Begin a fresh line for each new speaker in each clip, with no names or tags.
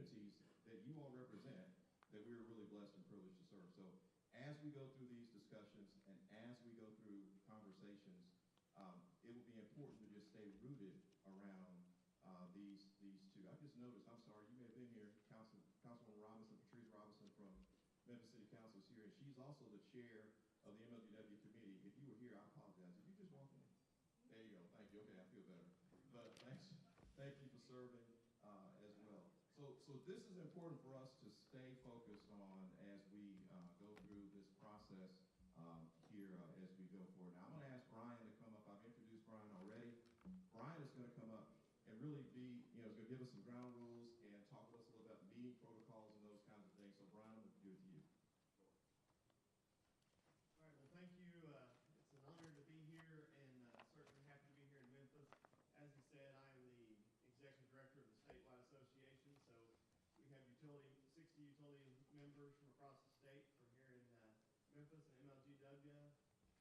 communities that you all represent that we are really blessed and privileged to serve. So as we go through these discussions and as we go through conversations, it will be important to just stay rooted around these two. I just noticed, I'm sorry, you may have been here, Councilwoman Robinson, Patrice Robinson from Memphis City Council is here, and she's also the chair of the MLGW committee. If you were here, I apologize. Did you just walk in? There you go. Thank you. Okay, I feel better. But thanks. Thank you for serving as well. So this is important for us to stay focused on as we go through this process here as we go forward. Now I'm going to ask Brian to come up. I've introduced Brian already. Brian is going to come up and really be, is going to give us some ground rules and talk with us a little about meeting protocols and those kinds of things. So Brian, I'm going to give it to you.
All right, well, thank you. It's an honor to be here and certainly happy to be here in Memphis. As you said, I am the executive director of the statewide association. So we have 60 utility members from across the state, from here in Memphis and MLGW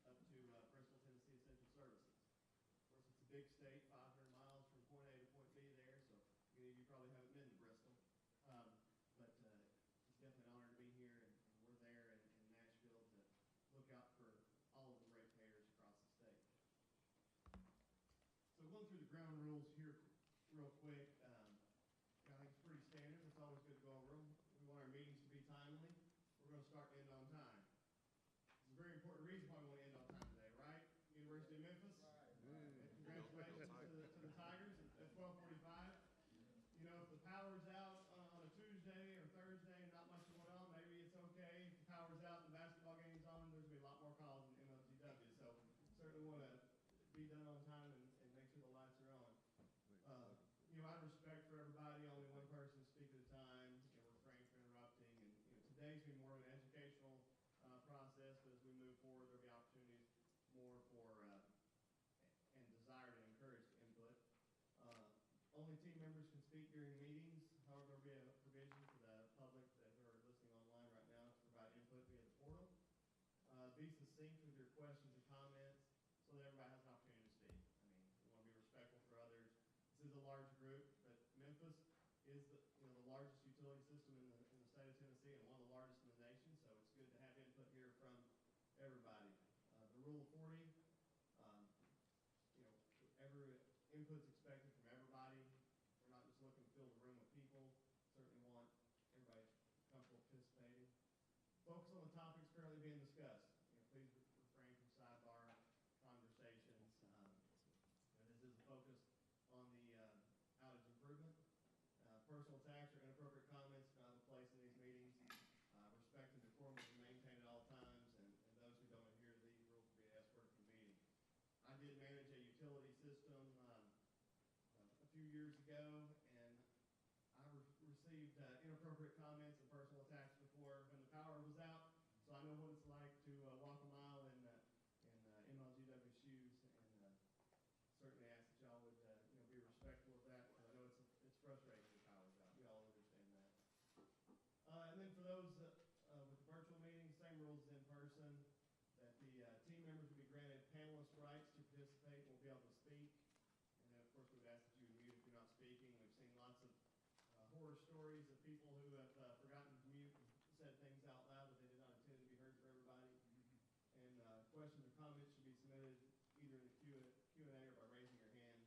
up to Bristol, Tennessee Essential Services. Of course, it's a big state, 500 miles from point A to point B there, so many of you probably haven't been to Bristol. But it's definitely an honor to be here, and we're there in Nashville to look out for all of the ratepayers across the state. So going through the ground rules here real quick, I think it's pretty standard. It's always good to go over them. We want our meetings to be timely. We're going to start and end on time. It's a very important reason why we want to end on time today, right? University of Memphis. Congratulations to the Tigers at 12:45. You know, if the power's out on a Tuesday or Thursday and not much going on, maybe it's okay. If the power's out and the basketball game's on, there's going to be a lot more calls in MLGW. So certainly want to be done on time and make sure the lights are on. Out of respect for everybody, only one person speak at a time, refrain from interrupting. And today's been more of an educational process, but as we move forward, there'll be opportunities more for and desire to encourage input. Only team members can speak during meetings. However, there'll be a provision for the public that are listening online right now to provide input via the portal. Be succinct with your questions and comments so that everybody has an opportunity to speak. I mean, we want to be respectful for others. This is a large group, but Memphis is the largest utility system in the state of Tennessee and one of the largest in the nation, so it's good to have input here from everybody. The rule of 40, every input's expected from everybody. We're not just looking to fill the room with people. Certainly want everybody comfortable participating. Focus on the topics currently being discussed. Please refrain from sidebar conversations. This is a focus on the outage improvement. Personal attacks or inappropriate comments do not have a place in these meetings. Respect and decorum will be maintained at all times, and those who don't adhere to these rules will be escorted from the meeting. I did manage a utility system a few years ago, and I received inappropriate comments and personal attacks before when the power was out, so I know what it's like to walk a mile in MLGW shoes, and certainly ask that y'all would be respectful of that, because I know it's frustrating when the power's out. We all understand that. And then for those with the virtual meetings, same rules as in person, that the team members will be granted panelist rights to participate, will be able to speak. And then, of course, we would ask that you mute if you're not speaking. We've seen lots of horror stories of people who have forgotten to mute and said things out loud that they did not intend to be heard for everybody. And questions or comments should be submitted either in the Q&A or by raising your hand.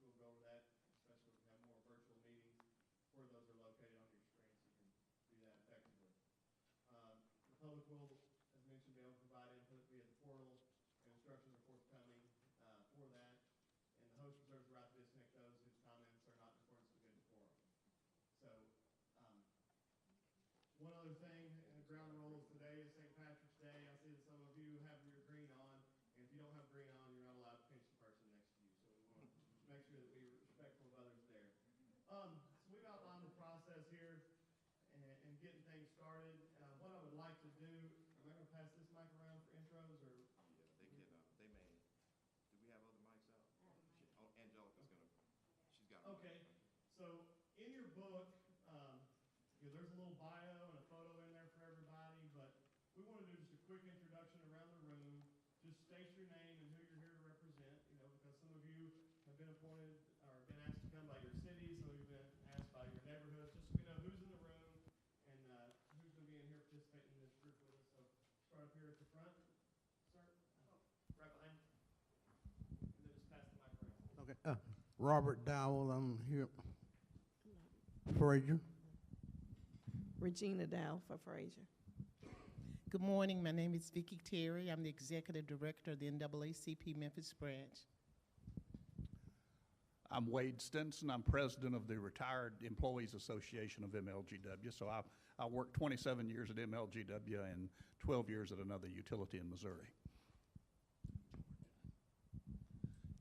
We'll go over that, especially if we have more virtual meetings, where those are located on your screen, so you can do that effectively. The public will, as mentioned, be able to provide input via the portal, and instructions are forthcoming for that. And the host reserves the right to disconnect those whose comments are not in accordance with good decorum. So, one other thing in the ground rules today is St. Patrick's Day. I see that some of you have your green on, and if you don't have green on, you're not allowed to pinch the person next to you. So we want to make sure that we're respectful of others there. So we've outlined the process here and getting things started. What I would like to do, am I going to pass this mic around for intros, or?
Yeah, they can. They may. Do we have other mics out? Oh, Angelica's going to. She's got.
Okay. So in your book, there's a little bio and a photo in there for everybody, but we want to do just a quick introduction around the room. Just state your name and who you're here to represent, because some of you have been appointed or been asked to come by your city, some of you have been asked by your neighborhoods, just so we know
Robert Dowell, I'm here. Frazier.
Regina Dow for Frazier.
Good morning. My name is Vicki Terry. I'm the Executive Director of the NAACP Memphis branch.
I'm Wade Stinson. I'm president of the Retired Employees Association of MLGW. So I worked 27 years at MLGW and 12 years at another utility in Missouri.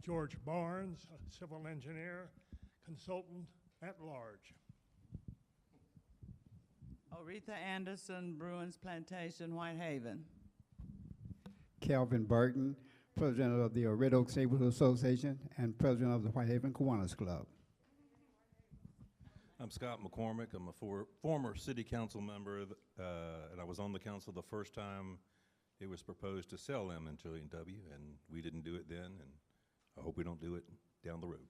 George Barnes, a civil engineer, consultant at large.
Aretha Anderson, Bruins Plantation, Whitehaven.
Calvin Burton, president of the Red Oaks Neighborhood Association and president of the Whitehaven Kiwanis Club.
I'm Scott McCormick. I'm a former city council member, and I was on the council the first time it was proposed to sell MLGW, and we didn't do it then, and I hope we don't do it down the road.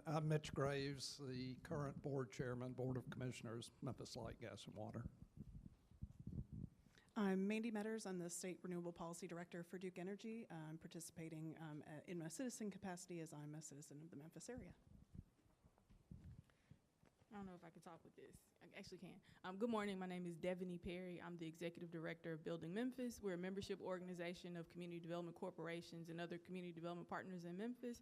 I'm Mitch Graves, the current board chairman, Board of Commissioners, Memphis Light, Gas, and Water.
I'm Mandy Metters. I'm the State Renewable Policy Director for Duke Energy. I'm participating in my citizen capacity as I'm a citizen of the Memphis area.
I don't know if I can talk with this. I actually can. Good morning. My name is Devaney Perry. I'm the Executive Director of Building Memphis. We're a membership organization of community development corporations and other community development partners in Memphis.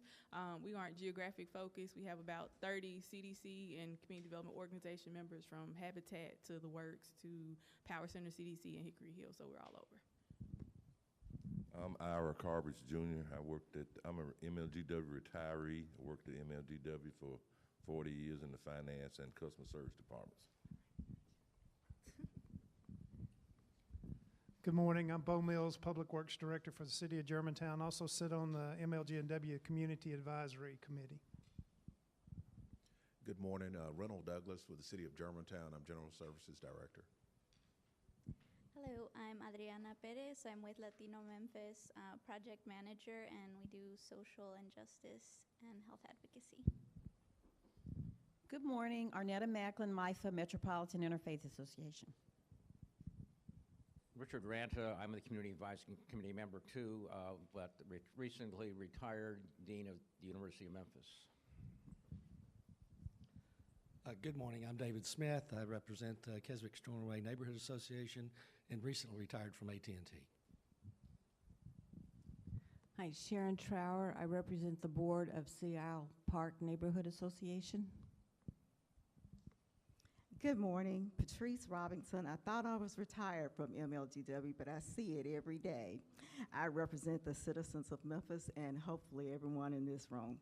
We aren't geographic focused. We have about 30 CDC and community development organization members from Habitat to The Works to Power Center CDC and Hickory Hill, so we're all over.
I'm Ira Carbridge Jr. I'm an MLGW retiree. I worked at MLGW for 40 years in the finance and customer service departments.
Good morning. I'm Bo Mills, Public Works Director for the City of Germantown. Also sit on the MLGW Community Advisory Committee.
Good morning. Reynold Douglas with the City of Germantown. I'm General Services Director.
Hello, I'm Adriana Perez. I'm with Latino Memphis, Project Manager, and we do social injustice and health advocacy.
Good morning, Arnetta Macklin, MIFA, Metropolitan Interfaith Association.
Richard Ranta, I'm the Community Advisory Committee member too, but recently retired Dean of the University of Memphis.
Good morning, I'm David Smith. I represent Keswick-Stornoway Neighborhood Association and recently retired from AT&T.
Hi, Sharon Trower. I represent the board of Seattle Park Neighborhood Association.
Good morning, Patrice Robinson. I thought I was retired from MLGW, but I see it every day. I represent the citizens of Memphis and hopefully everyone in this room.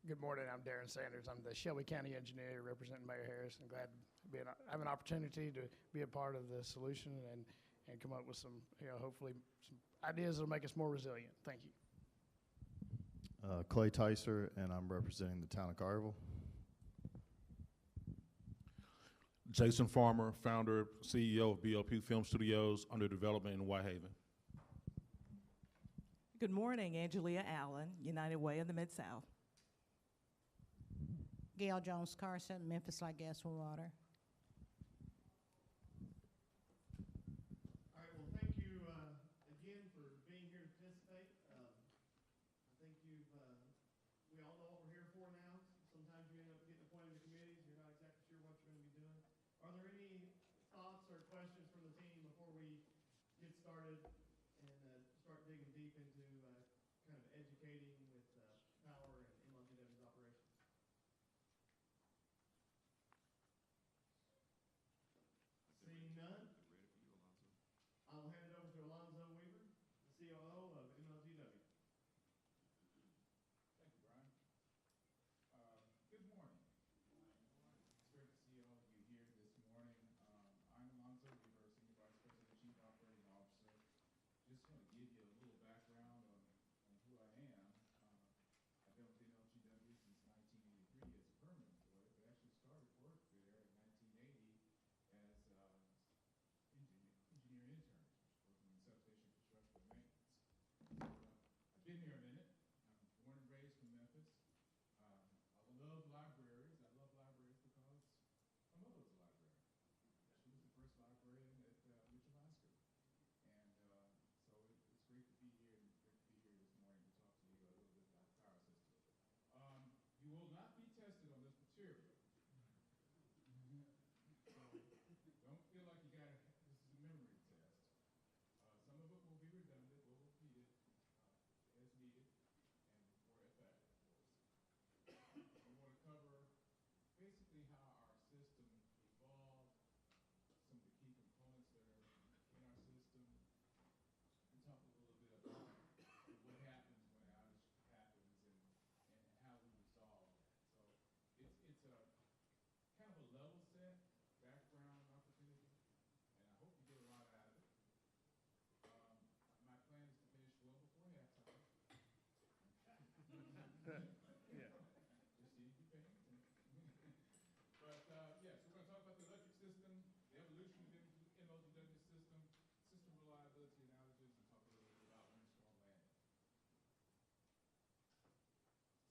Good morning, I'm Darren Sanders. I'm the Shelby County engineer representing Mayor Harris. I'm glad to have an opportunity to be a part of the solution and come up with some, hopefully some ideas that'll make us more resilient. Thank you.
Clay Tyser, and I'm representing the town of Garville.
Jason Farmer, founder, CEO of BLP Film Studios under development in Whitehaven.
Good morning, Angelia Allen, United Way of the Mid-South.
Gail Jones Carson, Memphis Light, Gas, and Water.
All right, well, thank you again for being here to participate. I think we all know what we're here for now. Sometimes you end up getting appointed to committees, you're not exactly sure what you're going to be doing. Are there any thoughts or questions from the team before we get started and start digging deep into kind of educating with Power and MLGW's operations? Seeing none, I will hand it over to Alonzo Weaver, the COO of MLGW.
Thank you, Brian. Good morning. It's great to see all of you here this morning. I'm Alonzo Weaver, Senior Vice President, Chief Operating Officer
Yeah.
Just see if you're paying attention. But, yes, we're gonna talk about the electric system, the evolution of the MLGW system, system reliability and outages, and talk a little bit about Winter Storm Landon.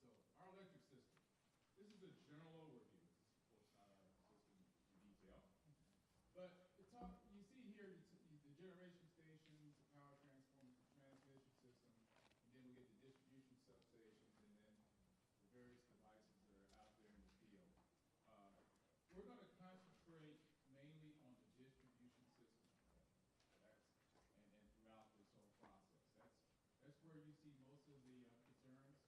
So, our electric system. This is a general overview. This is, of course, not our system in detail. But you see here the generation stations, the power transformers, the transmission system, and then we get the distribution substations, and then the various devices that are out there in the field. We're going to concentrate mainly on the distribution system. And throughout this whole process. That's where you see most of the concerns.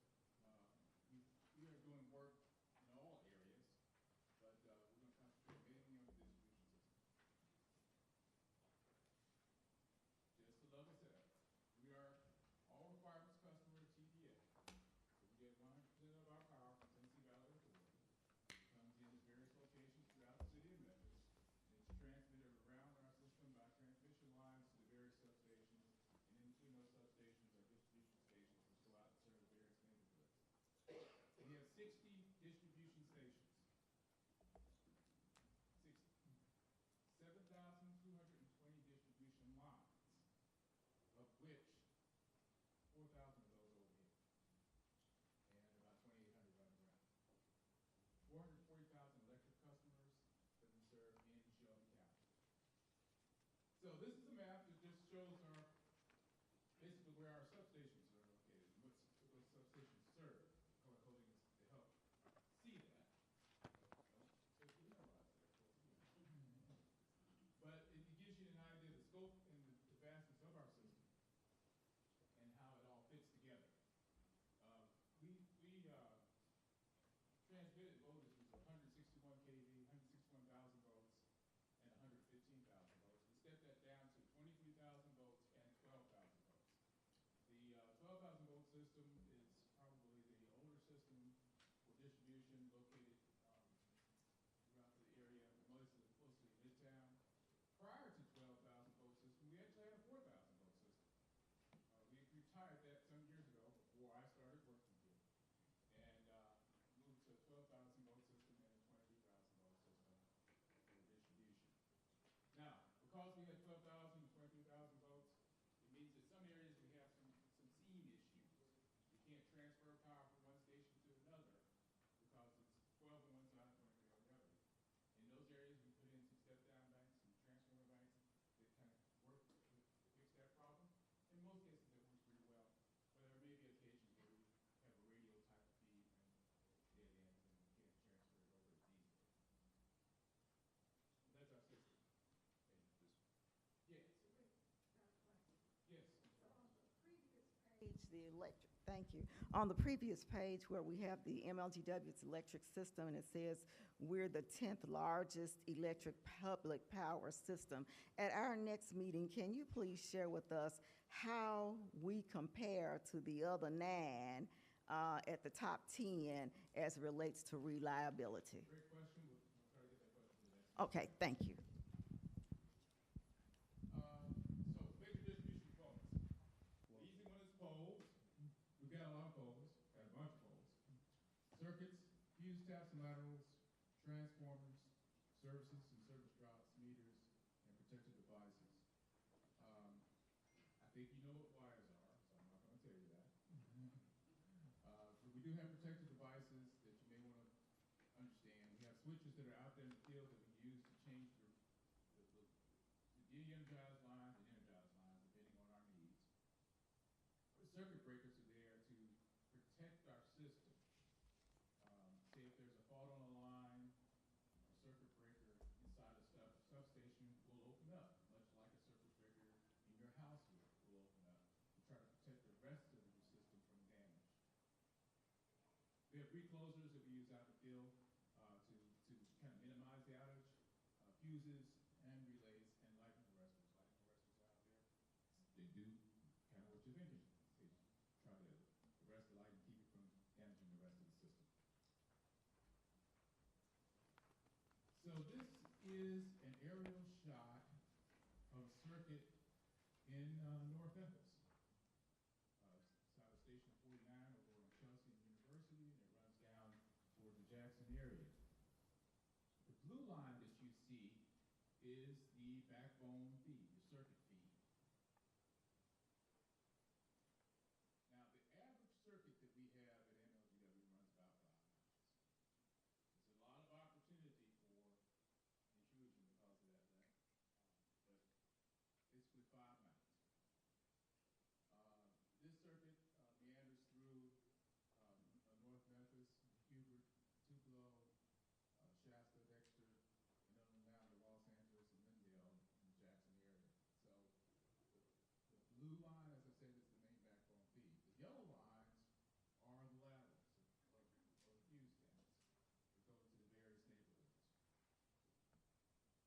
We are doing work in all areas, but we're going to concentrate mainly on the distribution system. Just to level set, we are all requirements customer at TVA. So we get 100% of our power from Tennessee Valley Authority. It comes in at various locations throughout the city of Memphis. And it's transmitted around our system by transmission lines to the various substations. And in between those substations are distribution stations that go out and serve the various neighborhoods. We have 60 distribution stations. 60. 7,220 distribution lines, of which 4,000 of those are overhead, and about 2,800 underground. 440,000 electric customers that we serve in Shelby County. So this is a map that just shows basically where our substations are located, and what substations serve. Color coding is to help see that. But it gives you an idea of the scope and the vastness of our system and how it all fits together. We transmitted voltages of 161 kV, 161,000 volts, and 115,000 volts. We stepped that down to 23,000 volts and 12,000 volts. The 12,000 volt system is probably the older system for distribution located throughout the area, mostly Midtown. Prior to 12,000 volt system, we actually had a 4,000 volt system. We retired that some years ago before I started working here, and moved to a 12,000 volt system and a 23,000 volt system for distribution. Now, because we had 12,000 and 23,000 volts, it means that some areas we have some seam issues. You can't transfer power from one station to another because it's 12 on one side, 23 on the other. In those areas, we put in some step-down banks and transformer banks that kind of work to fix that problem. In most cases, it works pretty well, but there may be occasions where we have a radio type of feed and dead ends and we can't transfer it over as easily. That's our system. Yes. Yes.
Thank you. On the previous page where we have the MLGW's electric system, and it says we're the 10th largest electric public power system. At our next meeting, can you please share with us how we compare to the other 9 at the top 10 as it relates to reliability?
Great question. We'll try to get that question to the next.
Okay, thank you.
So, major distribution components. The easy one is poles. We've got a lot of poles, got a bunch of poles. Circuits, fuse taps and laterals, transformers, services and service drops, meters, and protected devices. I think you know what wires are, so I'm not going to tell you that. But we do have protected devices that you may want to understand. We have switches that are out there in the field that we use to change the de-energized lines and energized lines depending on our needs. The circuit breakers are there to protect our system. Say if there's a fault on a line, a circuit breaker inside a substation will open up, much like a circuit breaker in your house will open up to try to protect the rest of your system from damage. We have reclosers that we use out in the field to kind of minimize the outage, fuses and relays and lightning arresters. Lightning arresters out there, they do kind of what you're thinking. They try to arrest the light and keep it from damaging the rest of the system. So this is an aerial shot of a circuit in North Memphis. South of Station 49 over on Chelsea and University. is the backbone feed, the circuit feed. Now, the average circuit that we have at MLGW runs about 5 miles. There's a lot of opportunity for intrusion because of that, but basically 5 miles. This circuit meanders through North Memphis, Hubert, Tupelo, Shasta, Dexter, and then on down to Los Angeles and Lindale in the Jackson area. So the blue line, as I said, is the main backbone feed. The yellow lines are the laterals or fuse taps that go into the various neighborhoods.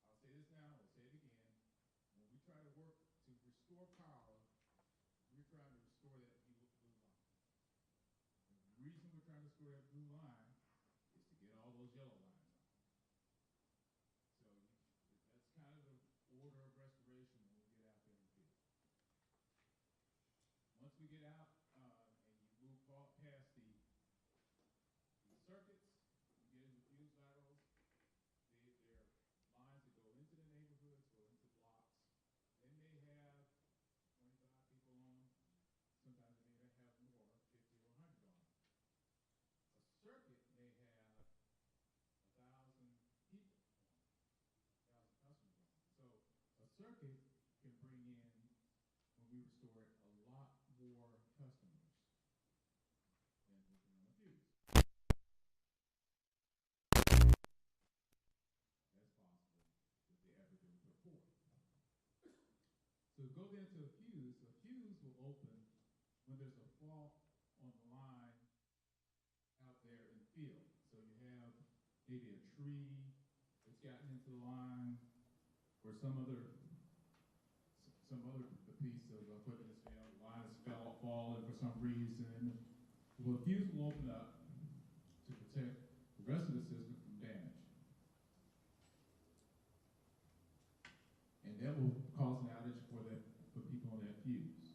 I'll say this now, I'll say it again. When we try to work to restore power, we're trying to restore that blue line. The reason we're trying to restore that blue line is to get all those yellow lines on. So that's kind of the order of restoration when we get out there in the field. Once we get out and you move past the circuits, you get into fuse laterals. They're lines that go into the neighborhoods, go into blocks. They may have 25 people on them. Sometimes they may have more, 50 or 100 on them. A circuit may have 1,000 people on it, 1,000 customers on it. So a circuit can bring in, when we restore it, a lot more customers than we can on a fuse. That's possible with the effort that we put forth. So go then to a fuse. A fuse will open when there's a fault on the line out there in the field. So you have maybe a tree that's gotten into the line, or some other piece of equipment has failed. The line has fallen for some reason. Well, a fuse will open up to protect the rest of the system from damage. And that will cause an outage for people on that fuse.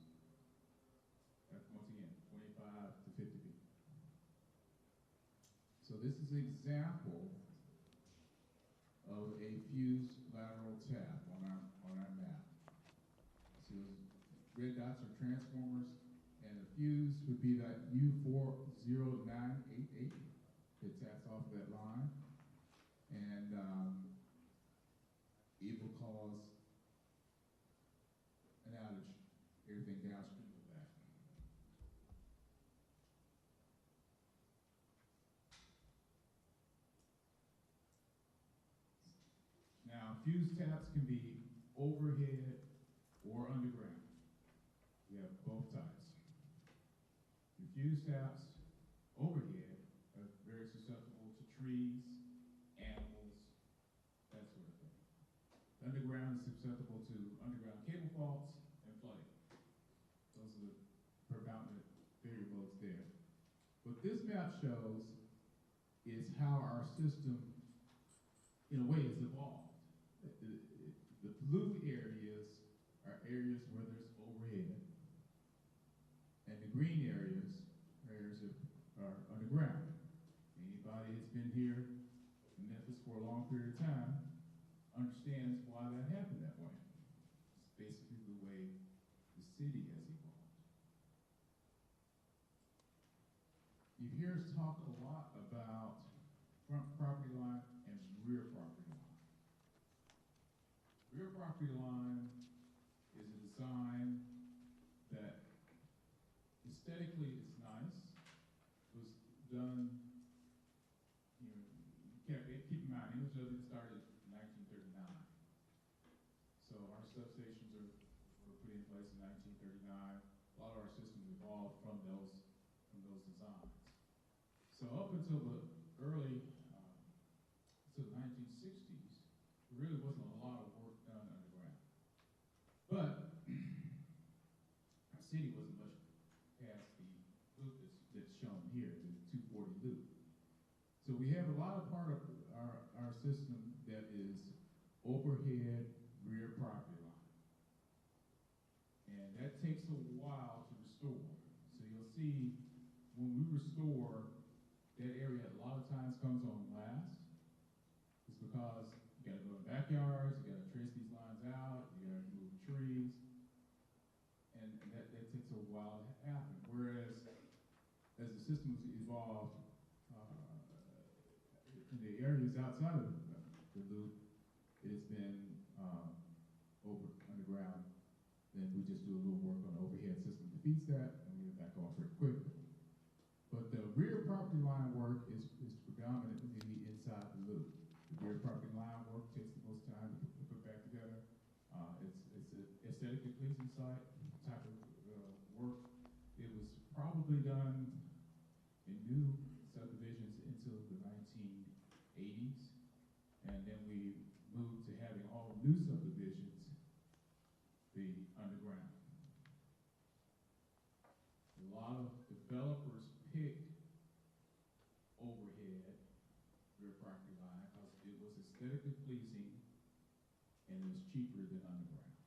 That's, once again, 25 to 50 people. So this is an example of a fuse lateral tap on our map. So those red dots are transformers, and the fuse would be that U40988 that taps off that line. And it will cause an outage, everything downstream of that. Now, fuse taps can be overhead or underground. We have both types. Your fuse taps overhead are very susceptible to trees, animals, that sort of thing. Underground is susceptible to underground cable faults and flooding. Those are the predominant variables there. What this map shows is how our system, in a way, has evolved. The blue areas are areas where there's overhead, and the green areas are areas that are underground. Anybody that's been here in Memphis for a long period of time understands why that happened that way. It's basically the way the city has evolved. You hear us talk a lot about front property line and rear property line. Rear property line is a design that aesthetically is nice. It was done, keep in mind, MLGW started in 1939. So our substations were put in place in 1939. A lot of our systems evolved from those designs. So up until the early, to the 1960s, there really wasn't a lot of work done underground. But our city wasn't much past the loop that's shown here, the 240 loop. So we have a lot of part of our system that is overhead rear property line. And that takes a while to restore. So you'll see when we restore, that area a lot of times comes on last. It's because you gotta go in backyards, you gotta system has evolved in the areas outside of the loop, it has been underground. Then we just do a little work on the overhead system that feeds that, and we get back off pretty quickly. But the rear property line work is predominantly inside the loop. The rear property line work takes the most time to put back together. It's an aesthetically pleasing site type of work. It was probably done in new subdivisions until the 1980s, and then we moved to having all new subdivisions be underground. A lot of developers pick overhead rear property line because it was aesthetically pleasing and it was cheaper than underground.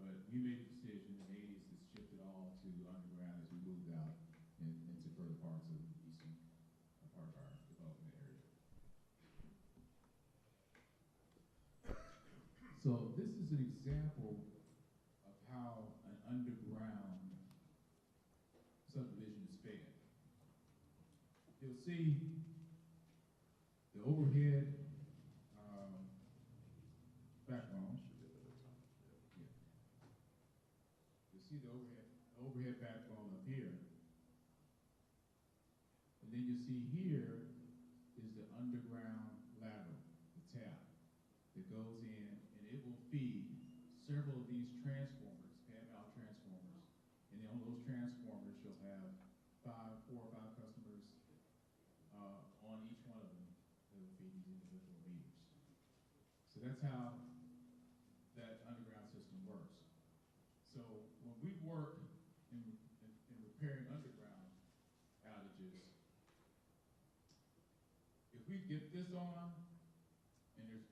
But we made a decision in the 80s to shift it all to underground as we moved out into further parts of the eastern part of our development area. So this is an example of how an underground subdivision is fed. You'll see the overhead backbone. You'll see the overhead backbone up here. And then you see here is the underground lateral, the tap, that goes in, and it will feed several of these transformers, pad-mount transformers. And then on those transformers, you'll have 4 or 5 customers on each one of them that will feed these individual meters. So that's how that underground system works. So when we work in repairing underground outages, if we get this on and there's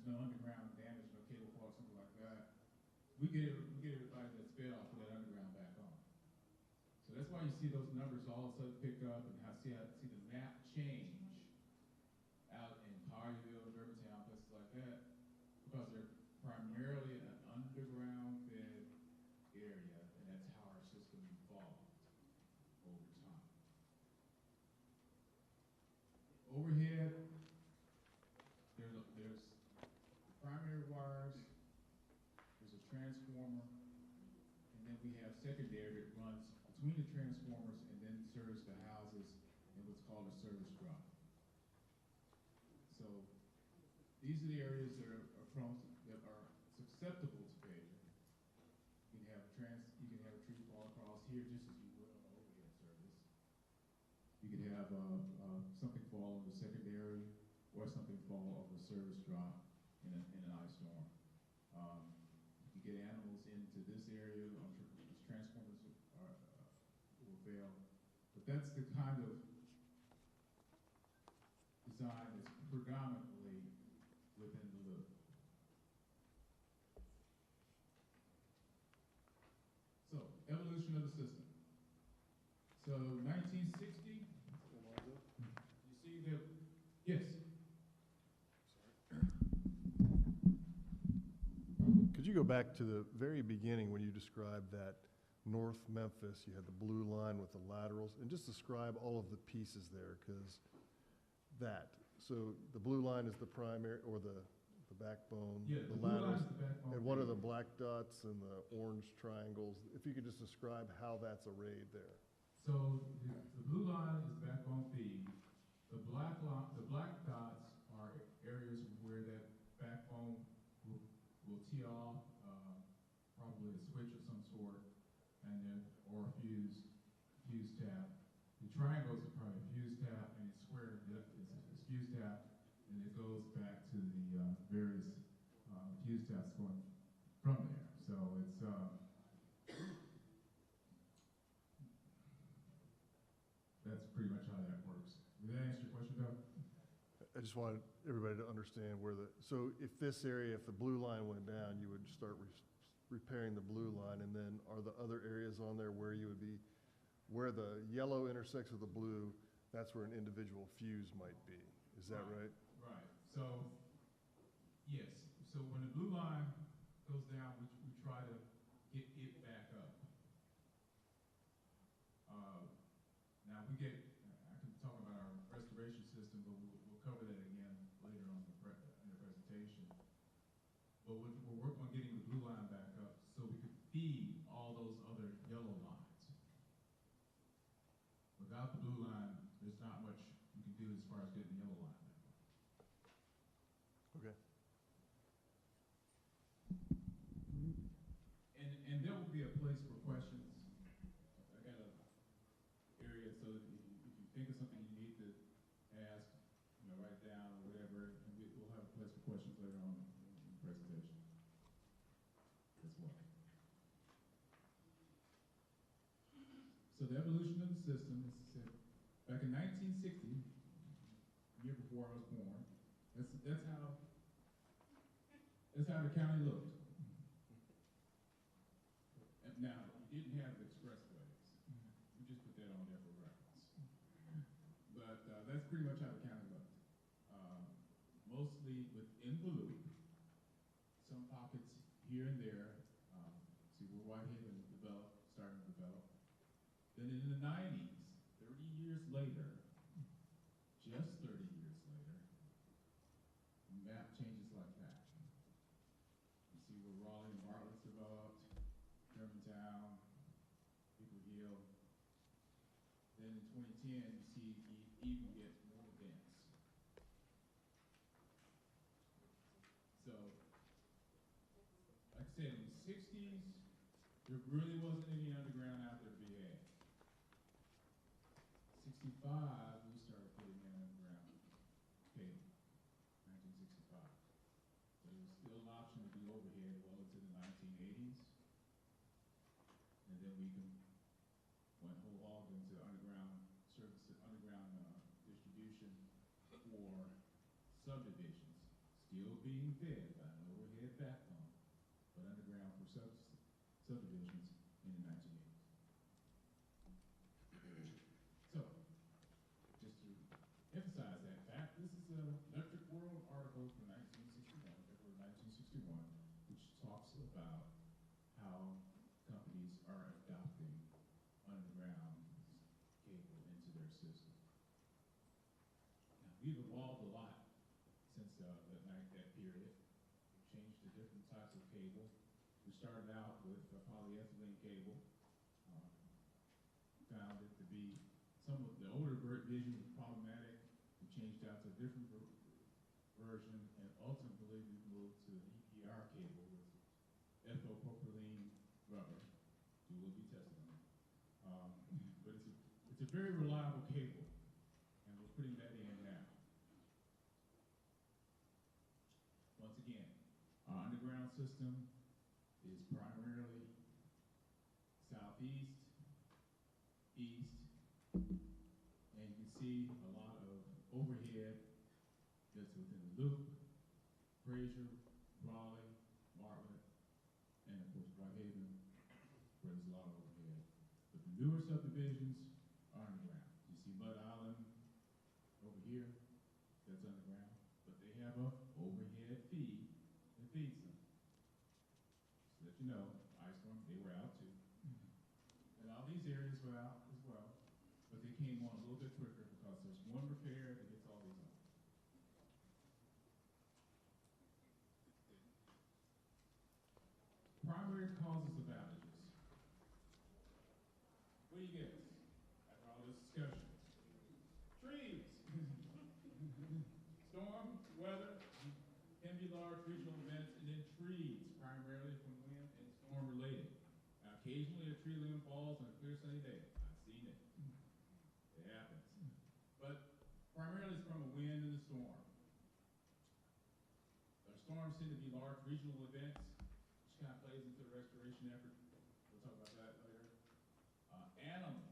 no underground damage, no cable fault, something like that, we get everybody that's fed off of that underground back on. So that's why you see those numbers all of a sudden pick up, and see the map change out in Collierville, Germantown, places like that, because they're primarily an underground fed area, and that's how our system evolved over time. Overhead, there's primary wires, there's a transformer, and then we have secondary that runs between the transformers and then serves the houses in what's called a service drop. So these are the areas that are susceptible to failure. You can have a tree fall across here just as you would on an overhead service. You can have something fall on the secondary, or something fall off a service drop in an ice storm. You get animals into this area, these transformers will fail. But that's the kind of design that's predominantly within the loop. So, evolution of the system. So, 1960, you see that, yes?
Could you go back to the very beginning when you described that North Memphis, you had the blue line with the laterals, and just describe all of the pieces there, because so the blue line is the primary, or the backbone,
yeah,
the
blue line
laterals,
is the backbone.
and what are the black dots and the orange triangles? If you could just describe how that's arrayed there.
So the blue line is backbone feed. The black dots are areas where that backbone will tee off, probably a switch of some sort, and then or a fuse tap. The triangles are probably a fuse tap, and it's square. It's fuse tap, and it goes back to the various fuse taps going from there. So it's that's pretty much how that works. Did that answer your question, Doug?
I just wanted everybody to understand so if this area, if the blue line went down, you would start repairing the blue line, and then are the other areas on there where you would be, where the yellow intersects with the blue, that's where an individual fuse might be. Is that right?
Right. So, yes. So when the blue line goes down, we try to get it back up. Now, we get, I can talk about our restoration system, but we'll cover that again later on in the presentation. But we're working on getting the blue line back up so we can feed all those other yellow lines. Without the blue line, there's not much you can do as far as getting the yellow line back up.
Okay.
And there will be a place for questions. I got a area so that if you think of something you need to ask, write down or whatever, and we'll have a place for questions later on in the presentation as well. So the evolution of the system, as I said, back in 1960, the year before I was born, that's how the county looked. Now, we didn't have the expressways. We just put that on there for reference. But that's pretty much how the county looked. Mostly within the loop, some pockets here and there. See where Whitehaven started to develop. Then in the 90s, 30 years later, just 30 years later, the map changes like that. You see where Raleigh and Bartlett's developed. Germantown, Hickory Hill. Then in 2010, you see it even get more dense. So, like I said, in the 60s, there really wasn't any underground out there to be had. 65, we started putting in underground cable, 1965. But it was still an option to do overhead well into the 1980s. And then we went whole hog into underground services, underground distribution for subdivisions, still being fed by an overhead backbone, but underground for subdivisions in the 1980s. So, just to emphasize that fact, this is an Electric World article from 1961, February 1961, which talks about how companies are adopting underground cable into their system. Now, we've evolved a lot since that period. We've changed to different types of cable. We started out with polyethylene cable. Found it to be, some of the older version was problematic. We changed out to a different version, and ultimately we moved to EPR cable with ethylpropylene rubber. We will be testing it. But it's a very reliable cable, and we're putting that in now. Once again, our underground system is primarily southeast, east, and you can see a lot of overhead that's within the loop, Fraser, Raleigh, Bartlett, and of course Whitehaven, where there's a lot of overhead. But the newer subdivisions are underground. You see Mud Island over here, that's underground, but they have a overhead feed that feeds them. So that you know, Ice Storm, they were out too. And all these areas were out as well, but they came on a little bit quicker because there's one repair that gets all these on. Primary causes of outages. What do you get after all this discussion? Trees. Storm, weather, can be large regional events, and then trees, primarily from wind and storm related. Now, occasionally a tree limb falls on a clear sunny day. I've seen it. It happens. But primarily it's from a wind and a storm. Our storms tend to be large regional events, which kind of plays into the restoration effort. We'll talk about that later. Animals.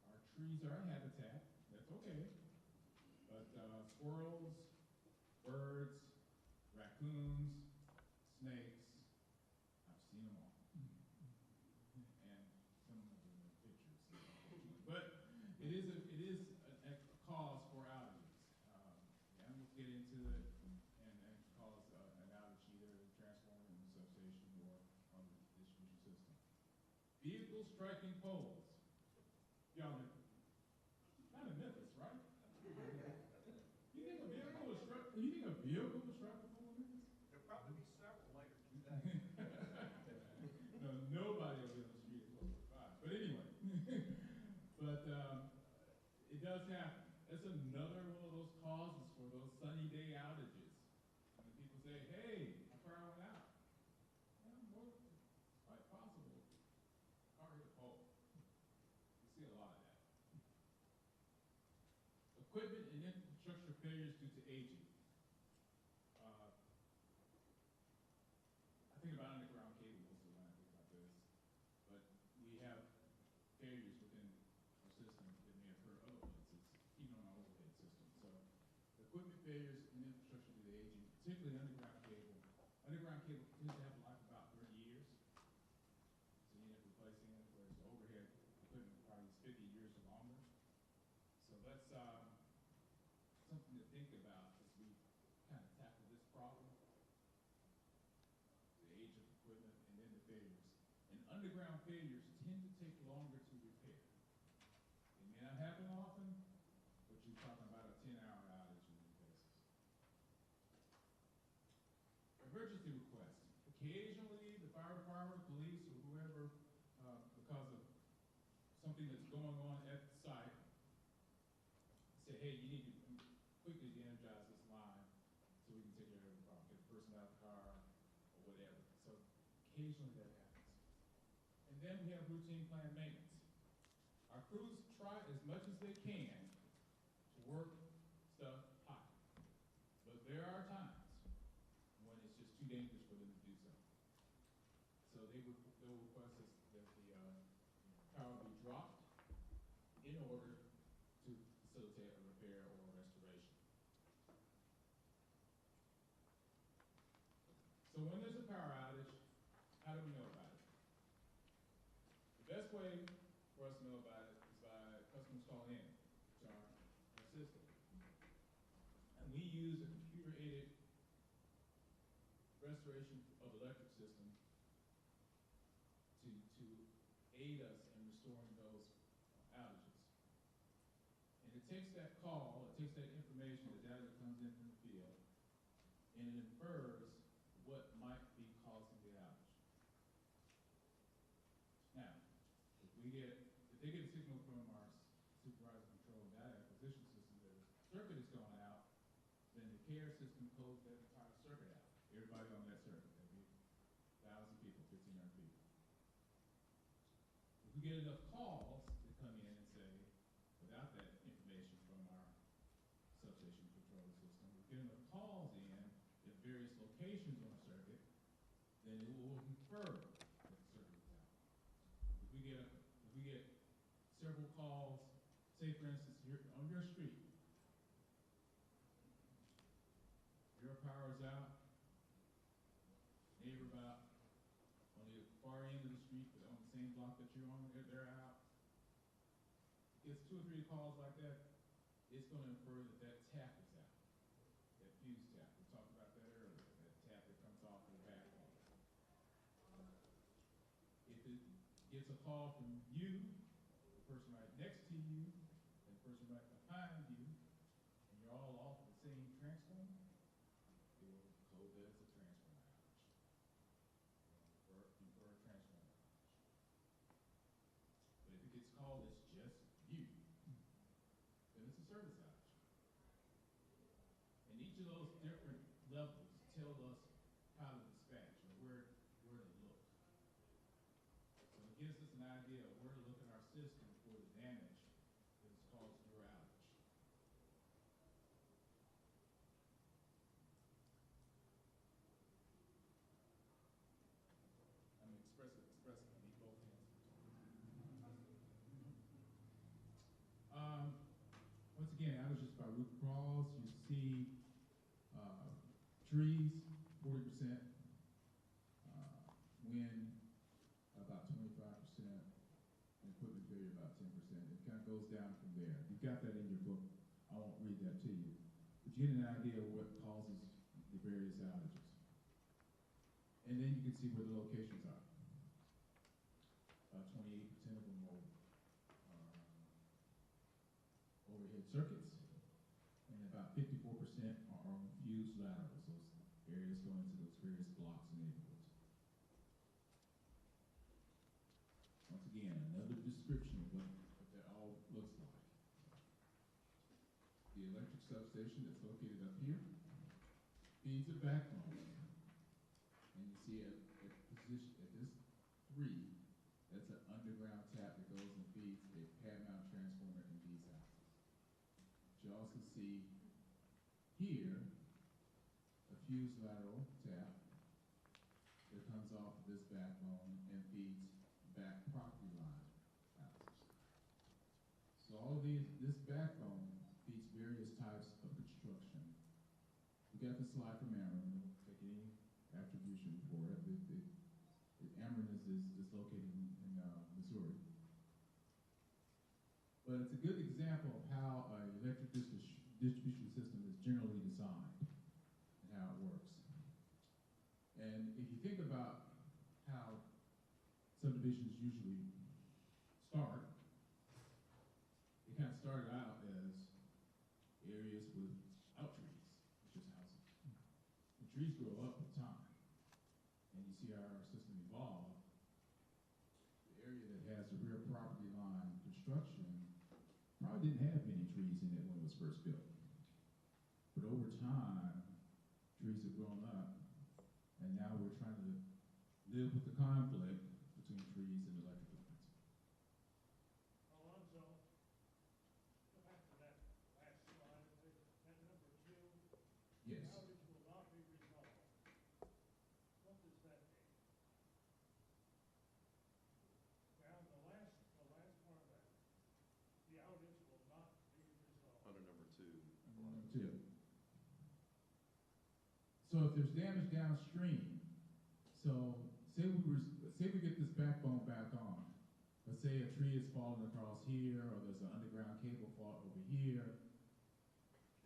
Our trees are a habitat. That's okay. But squirrels, birds, raccoons, snakes, I've seen them all. And some of them in pictures, unfortunately. But it is a cause for outages. The animals get into it and cause an outage either in the transformer, in the substation, or on the distribution system. Vehicles striking poles. Y'all know, not in Memphis, right? You think a vehicle was structured in Memphis?
There'll probably be several later today.
No, nobody will be on the street at 12:45. But anyway, it does happen. That's another one of those causes for those sunny day outages. When people say, hey, my car went out. Well, it's quite possible. Car hit a pole. You see a lot of that. Equipment and infrastructure failures due to aging. I think about underground cable mostly when I think about this, but we have failures within our system that may occur other places, even on our overhead system. So equipment failures and infrastructure due to aging, particularly underground cable. Underground cable tends to have a life of about 30 years. So you end up replacing it, whereas the overhead equipment probably is 50 years or longer. So that's something to think about as we kind of tackle this problem. The age of equipment and then the failures. And underground failures tend to take longer to repair. They may not happen often, but you're talking about a 10-hour outage in many cases. Emergency requests. Occasionally, the fire department, police, or whoever, because of something that's going on at the site, say, hey, you need to quickly de-energize this line so we can take care of the problem, get the person out of the car, or whatever. So occasionally that happens. And then we have routine plant maintenance. Our crews try as much as they can to work stuff hot. But there are times when it's just too dangerous for them to do so. So they'll request that the power be dropped in order to facilitate a repair or a restoration. So when there's a power outage, how do we know about it? The best way for us to know about it is by customers calling in to our system. And we use a computer-aided restoration of electric system to aid us in restoring those outages. And it takes that call, it takes that information, the data that comes in from the field, and it infers what might be causing the outage. Now, if they get a signal from our supervisor control data acquisition system that a circuit is going out, then the care system codes that entire circuit out. Everybody on that circuit, that'd be 1,000 people, 1,500 people. If we get enough calls that come in and say, without that information from our substation control system, we get enough calls in at various locations on the circuit, then it will infer that the circuit is out. If we get several calls, say for instance, on your street, your power is out, neighbor about on the far end of the street, but on the same block that you're on, they're out. It gets 2 or 3 calls like that, it's going to infer that that tap is out, that fuse tap. We talked about that earlier, that tap that comes off of the backbone. If it gets a call from you, the person right next to you, and the person right behind you, and you're all off the same transformer, it will code that as a transformer outage. Infer a transformer outage. But if it gets called as just you, then it's a service outage. And each of those different levels tell us how to dispatch or where to look. So it gives us an idea of where to look in our system for the damage that has caused your outage. I'm expressing, I need both hands. Once again, outages by root cause, you see trees, 40%, wind, about 25%, and equipment failure, about 10%. It kind of goes down from there. You've got that in your book. I won't read that to you. But you get an idea of what causes the various outages. And then you can see where the locations are. About 28% of them are overhead circuits, and about 54% are on fused laterals, those areas going to those various blocks and neighborhoods. Once again, another description of what that all looks like. The electric substation that's located up here feeds a backbone. And you see at this 3, that's an underground tap that goes and feeds a pad mount transformer in these houses. You also see here a fused lateral tap that comes off of this backbone and feeds back property line houses. So all of this backbone feeds various types of construction. We got the slide from Ameren. Don't take any attribution for it. Ameren is located in Missouri. But it's a good example of how an electric distribution system is generally designed and how it works. And if you think about how subdivisions usually start, they kind of started out as areas without trees, it's just houses. The trees grow up with time, and you see how our system evolved. The area that has the rear property line construction probably didn't have many trees in it when it was first built. But over time, trees have grown up, and now we're trying to live with the conflict between trees and electrical lines.
Alonzo, go back to that last slide, that number 2.
Yes.
The outage will not be resolved. What does that mean? Down the last part of that, the outage will not be resolved.
Under number 2.
Number 2. So if there's damage downstream, so say we get this backbone back on. Let's say a tree is falling across here, or there's an underground cable fault over here.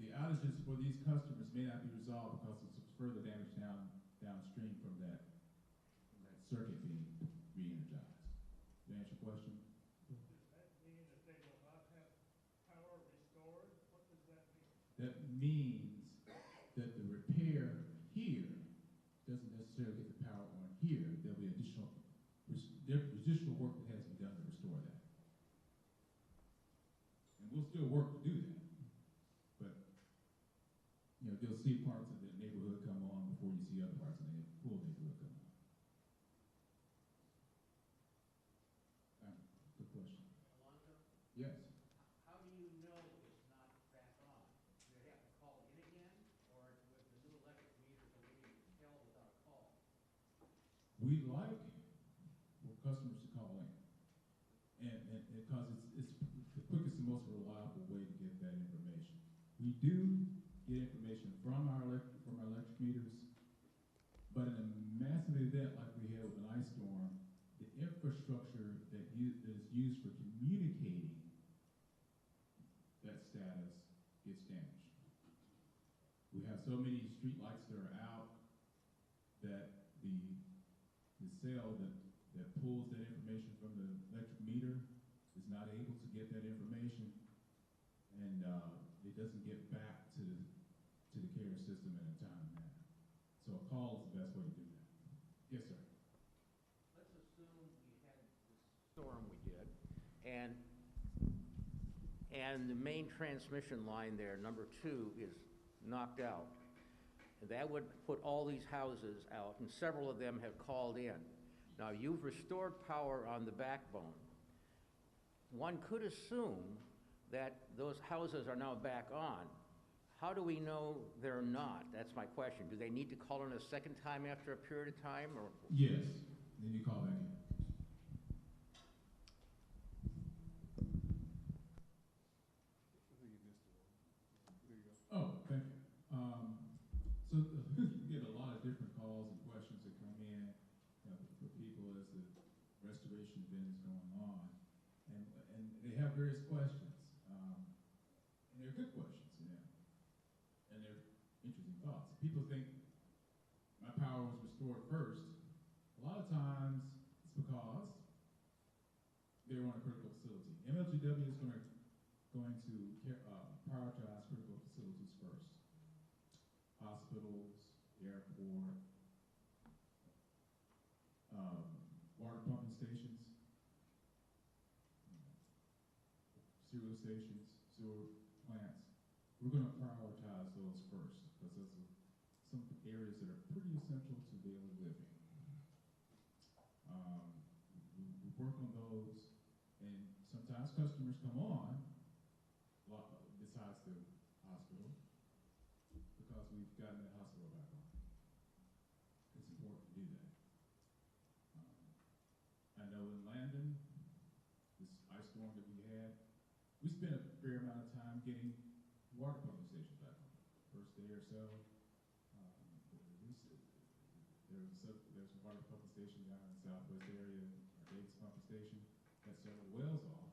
The outages for these customers may not be resolved because of some further damage downstream from that circuit being re-energized. Did I answer your question?
Does that mean that they will not have power restored? What does that mean?
That means that the repair here doesn't necessarily get the power on here. There'll be additional work that has to be done to restore that. And we'll still work to do that. But, you know, you'll see parts of the neighborhood come on before you see other parts of the full neighborhood come on. Good question.
Alonzo,
Yes.
how do you know it's not back on? Do they have to call in again, or with the new electric meters, are we able to tell without a call?
We like for customers to call in, and because it's the quickest and most reliable way to get that information. We do get information from our electric meters, but in a massive event like we had with an ice storm, the infrastructure that is used for communicating that status gets damaged. We have so many street lights that are out that the cell that pulls that information from the electric meter is not able to get that information, and it doesn't get back to the carrier system in a timely manner. So a call is the best way to do that. Yes, sir.
Let's assume we had this storm we did, and the main transmission line there, number 2, is knocked out. That would put all these houses out, and several of them have called in. Now, you've restored power on the backbone. One could assume that those houses are now back on. How do we know they're not? That's my question. Do they need to call in a second time after a period of time, or?
Yes, then you call back in. Oh, thank you. So you get a lot of different calls and questions that come in for people as the restoration event is going on, and they have various questions, and they're good questions, and they're interesting thoughts. People think my power was restored first. A lot of times it's because they were on a critical facility. MLGW is going to going to prioritize critical facilities first. Hospitals, airport, water pumping stations, sewer stations, sewer plants. We're going to prioritize those first because those are some areas that are pretty essential to daily living. We work on those, and sometimes customers come on, besides the hospital, because we've gotten the hospital back on. It's important to do that. I know in Landon, this ice storm that we had, we spent a fair amount of time getting water pumping stations back on. First day or so, there's a water pumping station down in the southwest area, our Davis pumping station, had several wells off.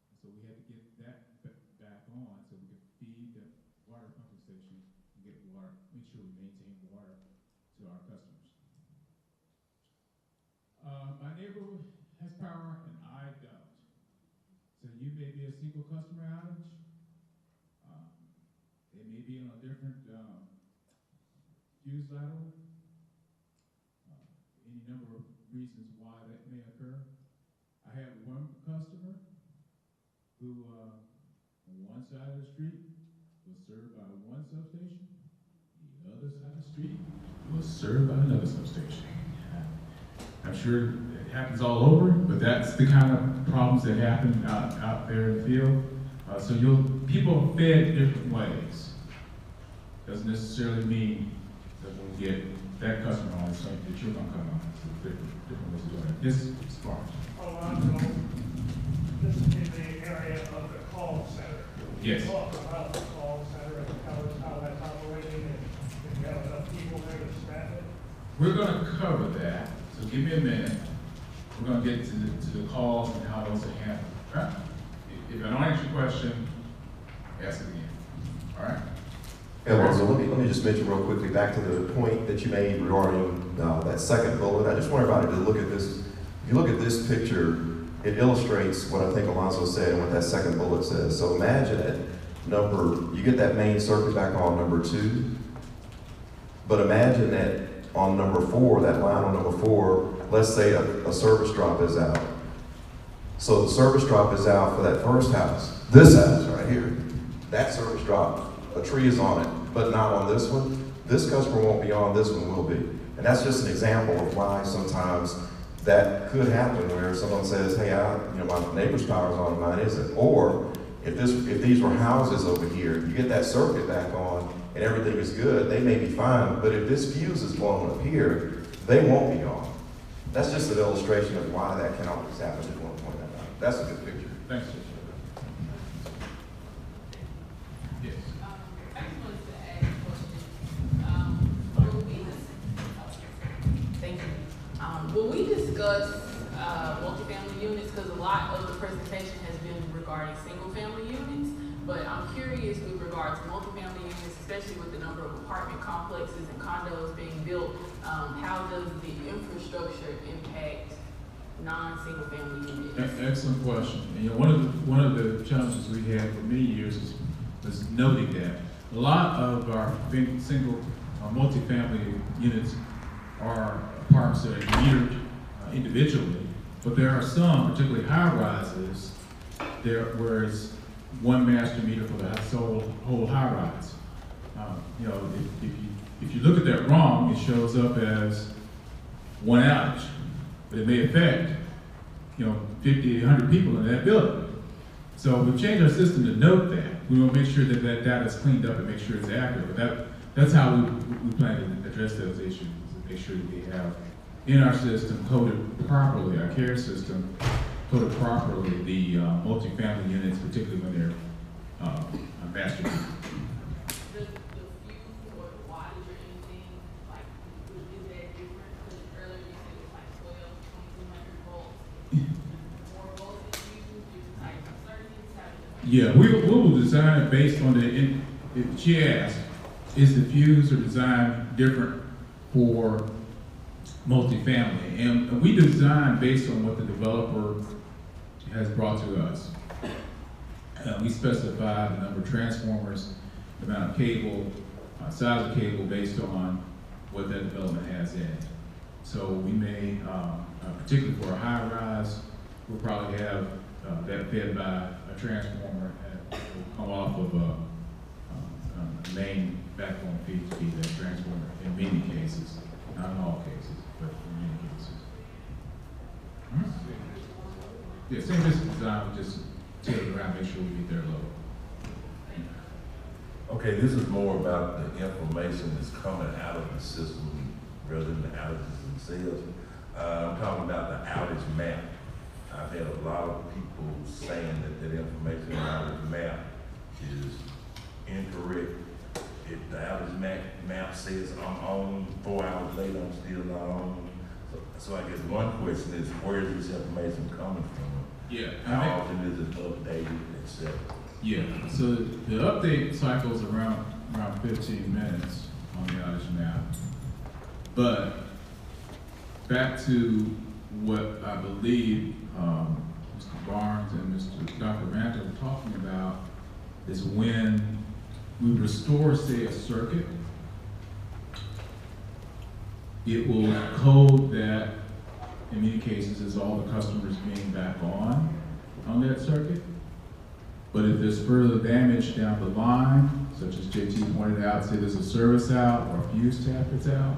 And so we had to get that back on so we could feed the water pumping station and get water, make sure we maintain water to our customers. My neighborhood has power and I don't. So you may be a single customer outage. They may be on a different fuse lateral. Any number of reasons why that may occur. I had one customer who on one side of the street was served by one substation. The other side of the street was served by another substation. I'm sure it happens all over, but that's the kind of problems that happen out there in the field. So people are fed different ways. Doesn't necessarily mean that when we get that customer on, it's like that you're going to come on. So different ways to do it. This is far.
This is in the area of the call center.
Yes.
Talk about the call center and how that's operating, and if you have enough people there to staff it.
We're going to cover that. So give me a minute. We're going to get to the calls and how those are handled. Right? If I don't answer your question, ask it again. All right?
So let me just mention real quickly back to the point that you made regarding that second bullet. I just want everybody to look at this. If you look at this picture, it illustrates what I think Alonzo said and what that second bullet says. So imagine at you get that main circuit back on number 2, but imagine that on number 4, that line on number 4, let's say a service drop is out. So the service drop is out for that first house, this house right here. That service drop, a tree is on it, but not on this one. This customer won't be on, this one will be. And that's just an example of why sometimes that could happen where someone says, hey, my neighbor's power's on, mine isn't. Or if these were houses over here, you get that circuit back on and everything is good, they may be fine. But if this fuse is blown up here, they won't be on. That's just an illustration of why that can always happen. Just want to point that out. That's a good picture.
Thanks.
Will we discuss multifamily units? Because a lot of the presentation has been regarding single-family units, but I'm curious with regards to multifamily units, especially with the number of apartment complexes and condos being built, how does the infrastructure impact non-single-family units?
Excellent question. And, one of the challenges we had for many years was noting that a lot of our single multifamily units are apartments that are metered individually, but there are some, particularly high-rises, where it's one master meter for the whole high-rise. If you look at that wrong, it shows up as one outage, but it may affect 50, 100 people in that building. So we've changed our system to note that. We want to make sure that that data is cleaned up and make sure it's accurate. But that's how we plan to address those issues. Make sure that we have in our system coded properly, our care system coded properly the multifamily units, particularly when they're master meter.
The fuse or the wattage or anything, like, is that different? Because earlier you said it was like 12, 2200 volts. More voltage fuse, different types of circuits.
Yeah, we will design it based on if she asked, is the fuse or design different for multifamily, and we design based on what the developer has brought to us. We specify the number of transformers, the amount of cable, size of cable based on what that development has in it. So we may, particularly for a high rise, we'll probably have that fed by a transformer and will come off of a main backbone feed to be that transformer in many cases, not in all cases, but in many cases. Yeah, same distance design, we just tilt it around, make sure we get their load.
Okay, this is more about the information that's coming out of the system rather than the outages themselves. I'm talking about the outage map. I've had a lot of people saying that that information in the outage map is incorrect. If the outage map says I'm on, 4 hours later I'm still not on. So I guess one question is, where is this information coming from?
Yeah.
How often is it updated, et cetera?
Yeah, so the update cycle is around 15 minutes on the outage map. But back to what I believe Mr. Barnes and Dr. Ranta were talking about is when we restore, say, a circuit, it will code that in many cases as all the customers being back on that circuit. But if there's further damage down the line, such as JT pointed out, say there's a service out or a fuse tap that's out,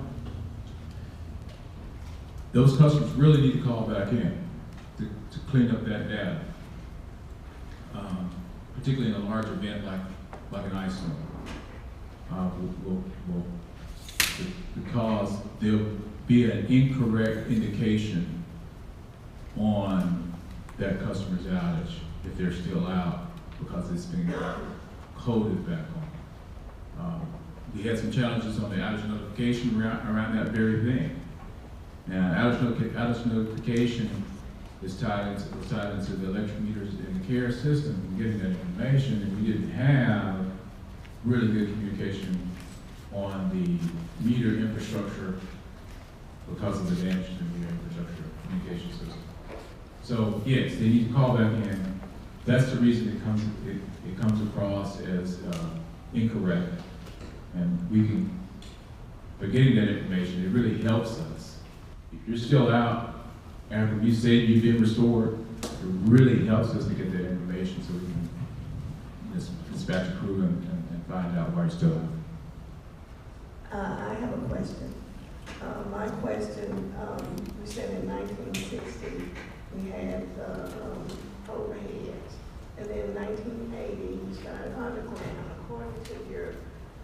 those customers really need to call back in to clean up that data, particularly in a large event like an ice storm. Because there'll be an incorrect indication on that customer's outage if they're still out because it's been coded back on. We had some challenges on the outage notification around that very thing. And outage notification is tied into the electric meters in the care system and getting that information, and we didn't have really good communication on the meter infrastructure because of the damage to the meter infrastructure communication system. So yes, they need to call back in. That's the reason it comes across as incorrect, and we can, by getting that information, it really helps us. If you're still out after we say you've been restored, it really helps us to get that information so we can dispatch a crew and find out why you're still out.
I have a question. My question, we said in 1960, we had overhead. And then in 1980, we started underground. According to your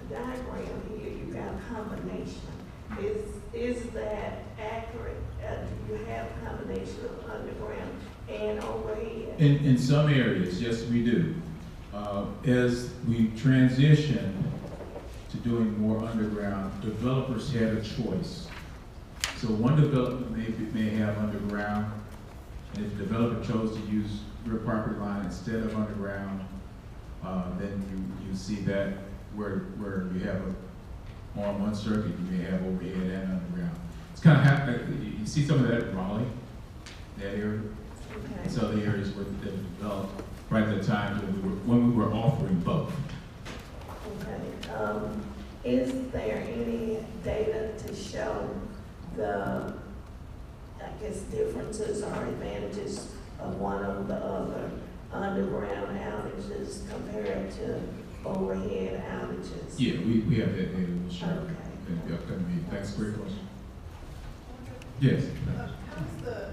diagram here, you got a combination. Is that accurate? Do you have a combination of underground and overhead?
In some areas, yes, we do. As we transition to doing more underground, developers had a choice. So one development may have underground, and if the developer chose to use real property line instead of underground, then you see that where you have on one circuit, you may have overhead and underground. It's kind of you see some of that in Raleigh, that area.
Okay.
It's other areas where they developed right at the time when we were offering both.
Okay. Is there any data to show the, I guess, differences or advantages of one over the other, underground outages compared to overhead outages?
Yeah, we have that data, we'll share
Okay.
in the upcoming meeting. Thanks, great question. Yes.
How's the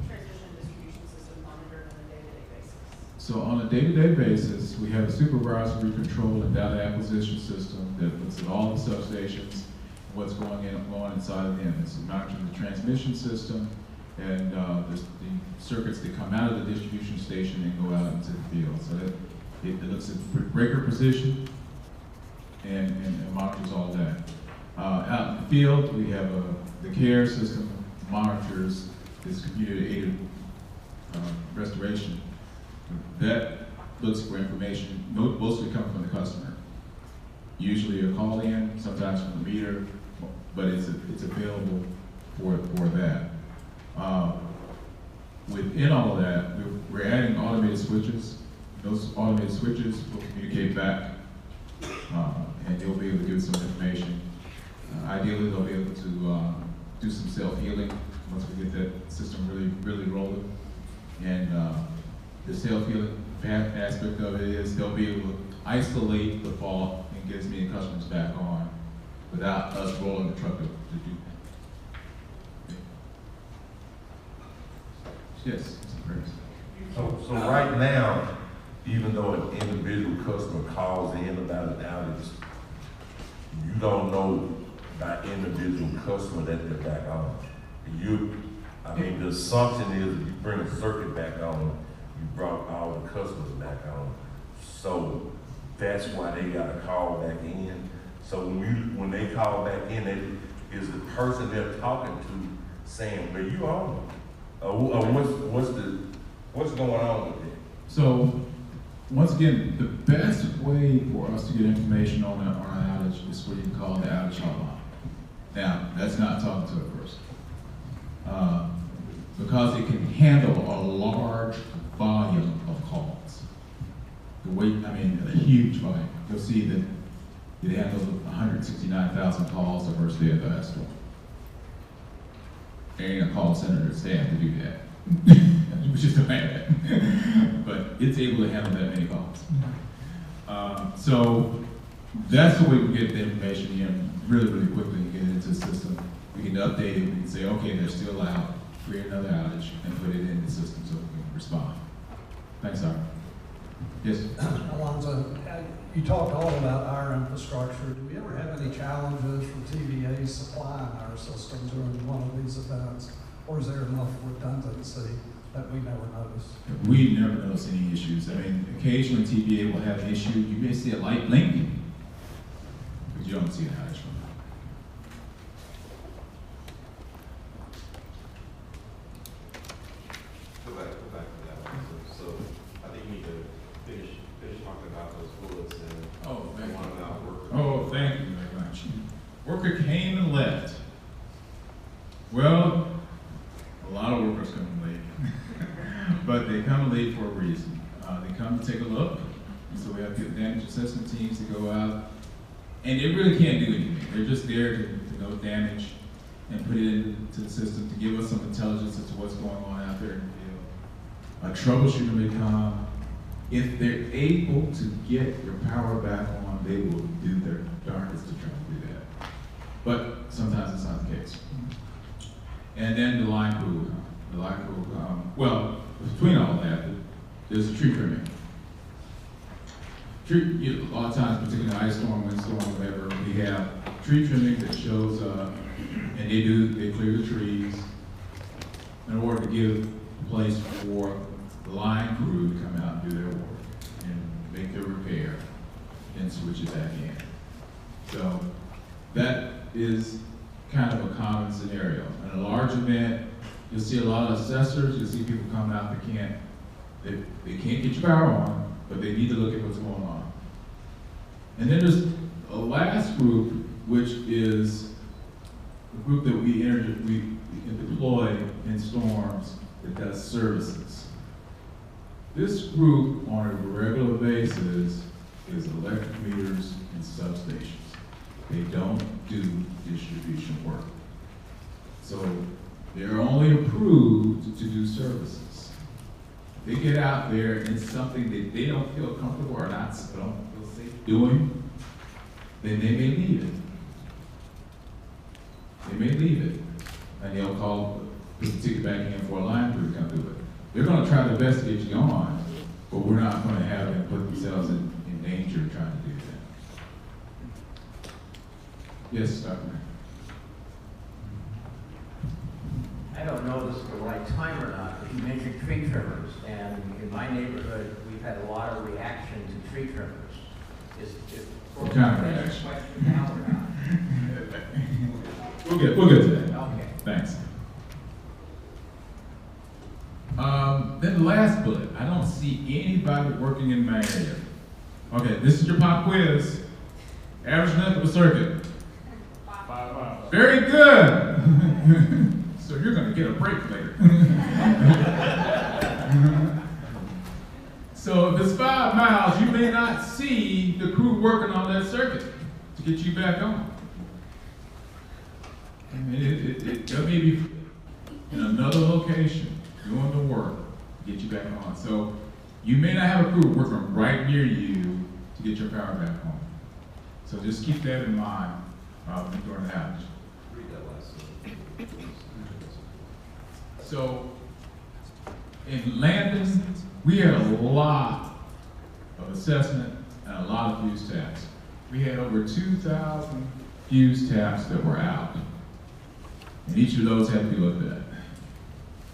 transmission distribution system monitored on a day-to-day basis?
So on a day-to-day basis, we have a supervisory control and data acquisition system that looks at all the substations, what's going inside of them. It's monitoring the transmission system and the circuits that come out of the distribution station and go out into the field. So that it looks at breaker position and monitors all that. Out in the field, we have the care system monitors this computer-aided restoration. That looks for information, mostly coming from the customer. Usually a call in, sometimes from the meter, but it's available for that. Within all of that, we're adding automated switches
those automated switches will communicate back, and they'll be able to give some information. Ideally, they'll be able to do some self-healing once we get that system really rolling. And the self-healing aspect of it is they'll be able to isolate the fault and get as many customers back on without us rolling the truck to do that. Yes, Mr. President.
So right now, even though an individual customer calls in about an outage, you don't know by individual customer that they're back on. The assumption is if you bring a circuit back on, you brought all the customers back on. So that's why they gotta call back in. So when they call back in, is the person they're talking to saying, well, you on it? What's going on with it?
So, once again, the best way for us to get information on an outage is what you can call the outage hotline. Now, that's not talking to a person. Because it can handle a large volume of calls. A huge volume. You'll see that it handles 169,000 calls the first day of the last storm. There ain't a call center that's staffed to do that. Which is bad. But it's able to handle that many calls. So that's the way we get the information in really quickly and get it into the system. We can update it, we can say, okay, they're still out, create another outage, and put it in the system so we can respond. Thanks, sir. Yes?
Alonzo, you talked all about our infrastructure. Do we ever have any challenges from TVA supplying our system during one of these events? Or is there enough redundancy that we never notice?
We never notice any issues. Occasionally TVA will have an issue. You may see a light blinking, but you don't see an outage from that.
Go back to that one. So I think you need to finish talking about those bullets and
thank
one
you.
out work.
Oh, thank you very much. Worker came and left. Well, a lot of workers come late, but they come late for a reason. They come to take a look, so we have to get damage assessment teams to go out, and they really can't do anything. They're just there to note damage and put it into the system to give us some intelligence as to what's going on out there in the field. A troubleshooter may come. If they're able to get your power back on, they will do their darndest to try to do that. But sometimes it's not the case. And then the line crew. Well, between all that, there's tree trimming. A lot of times, particularly ice storm, windstorm, whatever, we have tree trimming that shows up, and they clear the trees in order to give a place for the line crew to come out and do their work and make their repair and switch it back in. So that is kind of a common scenario. In a large event, you'll see a lot of assessors, you'll see people coming out that they can't get your power on, but they need to look at what's going on. And then there's a last group, which is a group that we deploy in storms that does services. This group on a regular basis is electric meters and substations. They don't do distribution work. So they're only approved to do services. They get out there and it's something that they don't feel comfortable or don't feel safe doing, then they may leave it. They may leave it. And they'll put the ticket back in for a line crew to come do it. They're going to try their best to get you on, but we're not going to have them put themselves in danger trying to do that. Yes, Dr.
I don't know if this is the right time or not, but you mentioned tree trimmers, and in my neighborhood, we've had a lot of reaction to tree trimmers.
What kind of reaction?
Now or not?
We'll get to that.
Okay.
Thanks. Then the last bullet. I don't see anybody working in my area. Okay, this is your pop quiz. Average length of a circuit.
5 miles.
Very good. So you're going to get a break later. So if it's 5 miles, you may not see the crew working on that circuit to get you back on. I mean, they may be in another location doing the work to get you back on. So you may not have a crew working right near you to get your power back on. So just keep that in mind during the outage.
Read that last sentence.
So in Landon, we had a lot of assessment and a lot of fuse taps. We had over 2,000 fuse taps that were out. And each of those had to be looked at.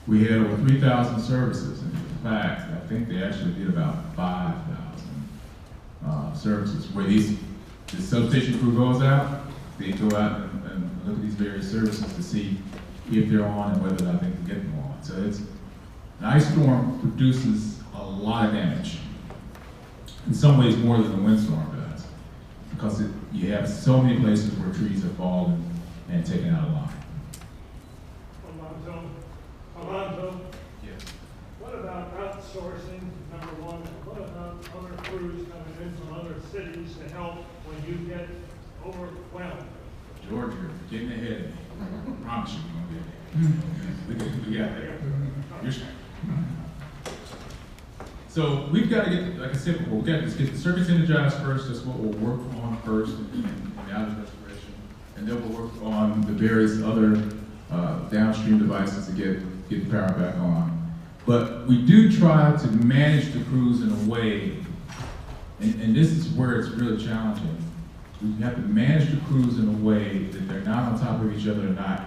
We had over 3,000 services. In fact, I think they actually did about 5,000 services where the substation crew goes out, they go out and look at these various services to see if they're on and whether or not they can get them on. So it's, an ice storm produces a lot of damage. In some ways more than a windstorm does, because you have so many places where trees have fallen and taken out a line.
Alonzo,
yes.
What about outsourcing, number one? What about other crews coming in from other cities to help when you get overwhelmed?
George, you're getting ahead of me. I promise you we're going to get there. We got there. So we've got to get, like I said before, we've got to get the circuits energized first. That's what we'll work on first in the outage restoration. And then we'll work on the various other downstream devices to get the power back on. But we do try to manage the crews in a way, and this is where it's really challenging. We have to manage the crews in a way that they're not on top of each other and not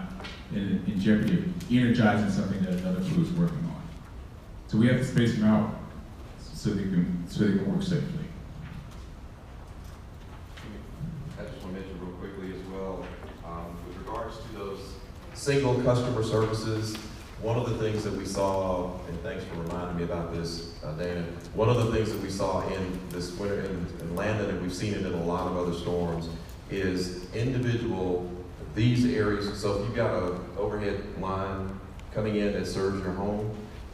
in jeopardy of energizing something that another crew is working on. So we have to space them out so they can work safely.
I just want to mention real quickly as well, with regards to those single customer services, one of the things that we saw, and thanks for reminding me about this, Dana, one of the things that we saw in this winter in Landon, and we've seen it in a lot of other storms, is these areas. So if you've got an overhead line coming in that serves your home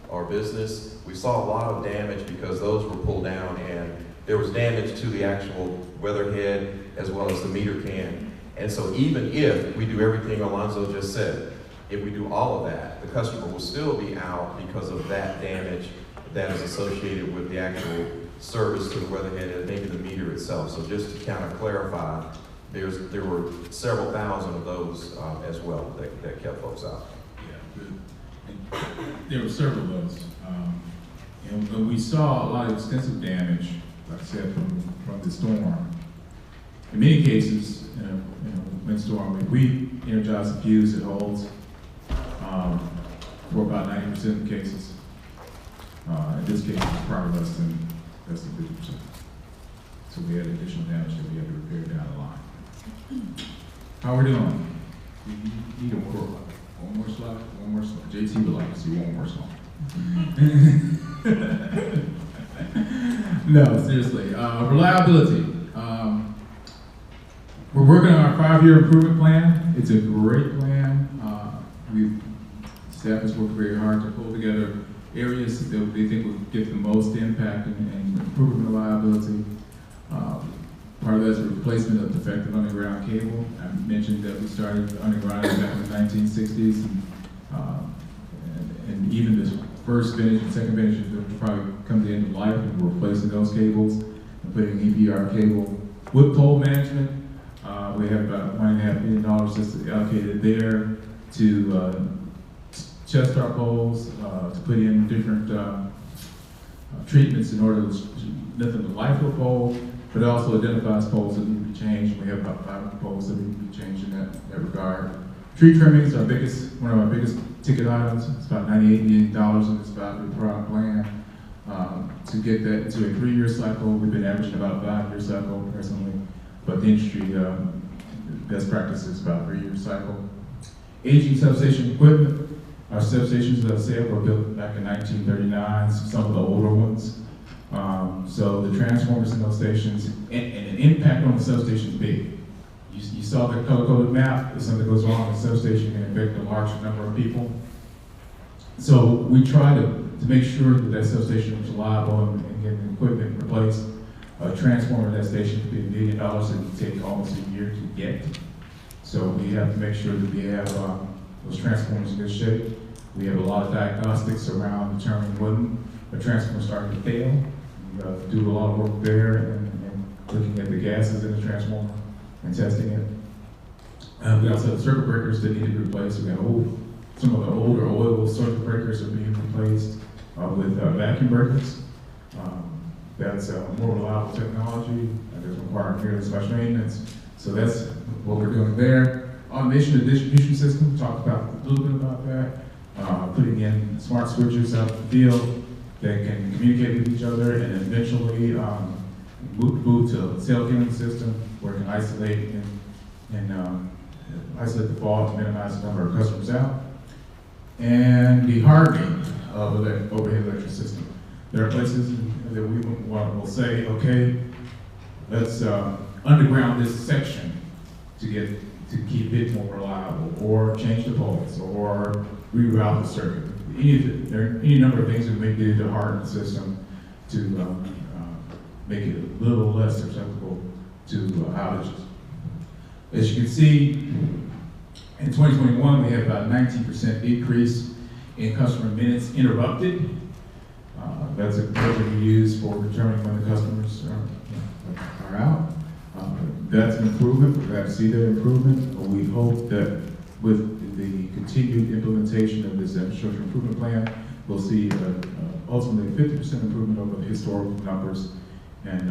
or business, we saw a lot of damage because those were pulled down and there was damage to the actual weatherhead as well as the meter can. And so even if we do everything Alonzo just said, if we do all of that, the customer will still be out because of that damage that is associated with the actual service to the weatherhead and maybe the meter itself. So just to kind of clarify, there were several thousand of those as well that kept folks out.
Yeah, there were several of those. And we saw a lot of extensive damage, like I said, from the storm. In many cases, in a windstorm, if we energize a fuse, it holds for about 90% of the cases. In this case, it's probably less than 50%. So we had additional damage that we had to repair down the line. How are we doing? Need one more slide? One more slide. JT would like to see one more slide. No, seriously. Reliability. We're working on our 5-year improvement plan. It's a great plan. Staff has worked very hard to pull together areas that they think will get the most impact and improvement reliability. Part of that is the replacement of defective underground cable. I mentioned that we started underground back in the 1960s, and even this first vintage and second vintage will probably come to the end of life, and we're replacing those cables and putting EPR cable. Wood pole management, we have about $1.5 million just allocated there to chest our poles, to put in different treatments in order to lengthen the life of a pole, but it also identifies poles that need to be changed. We have about 500 poles that need to be changed in that regard. Tree trimming is one of our biggest ticket items. It's about $98 million in this 5-year plan. To get that into a 3-year cycle, we've been averaging about a 5-year cycle personally, but the industry best practice is about a 3-year cycle. Aging substation equipment. Our substations, as I said, were built back in 1939, some of the older ones. So the transformers in those stations, and an impact on the substation is big. You saw the color-coded map. If something goes wrong in the substation, it can affect a large number of people. So we try to to make sure that that substation is reliable and getting the equipment replaced. A transformer at that station could be $1 million, it would take almost a year to get. So we have to make sure that we have those transformers in good shape. We have a lot of diagnostics around determining when a transformer is starting to fail. We do a lot of work there and looking at the gases in the transformer and testing it. We also have circuit breakers that need to be replaced. We have some of the older oil circuit breakers are being replaced with vacuum breakers. That's more reliable technology. That doesn't require nearly as much maintenance. So that's what we're doing there. Automation of the distribution system, we talked about a little bit about that. Putting in smart switches out in the field that can communicate with each other and eventually move to a cell counting system where it can isolate and isolate the fault and minimize the number of customers out. And the hardening of the overhead electric system. There are places that we will say, okay, let's underground this section to keep it more reliable, or change the poles, or reroute the circuit. There are any number of things that we may do to harden the system to make it a little less susceptible to outages. As you can see, in 2021, we had about a 19% decrease in customer minutes interrupted. That's a measure we use for determining when the customers are out. That's an improvement. We're glad to see that improvement. We hope that with the continued implementation of this infrastructure improvement plan, we'll see ultimately a 50% improvement over the historical numbers and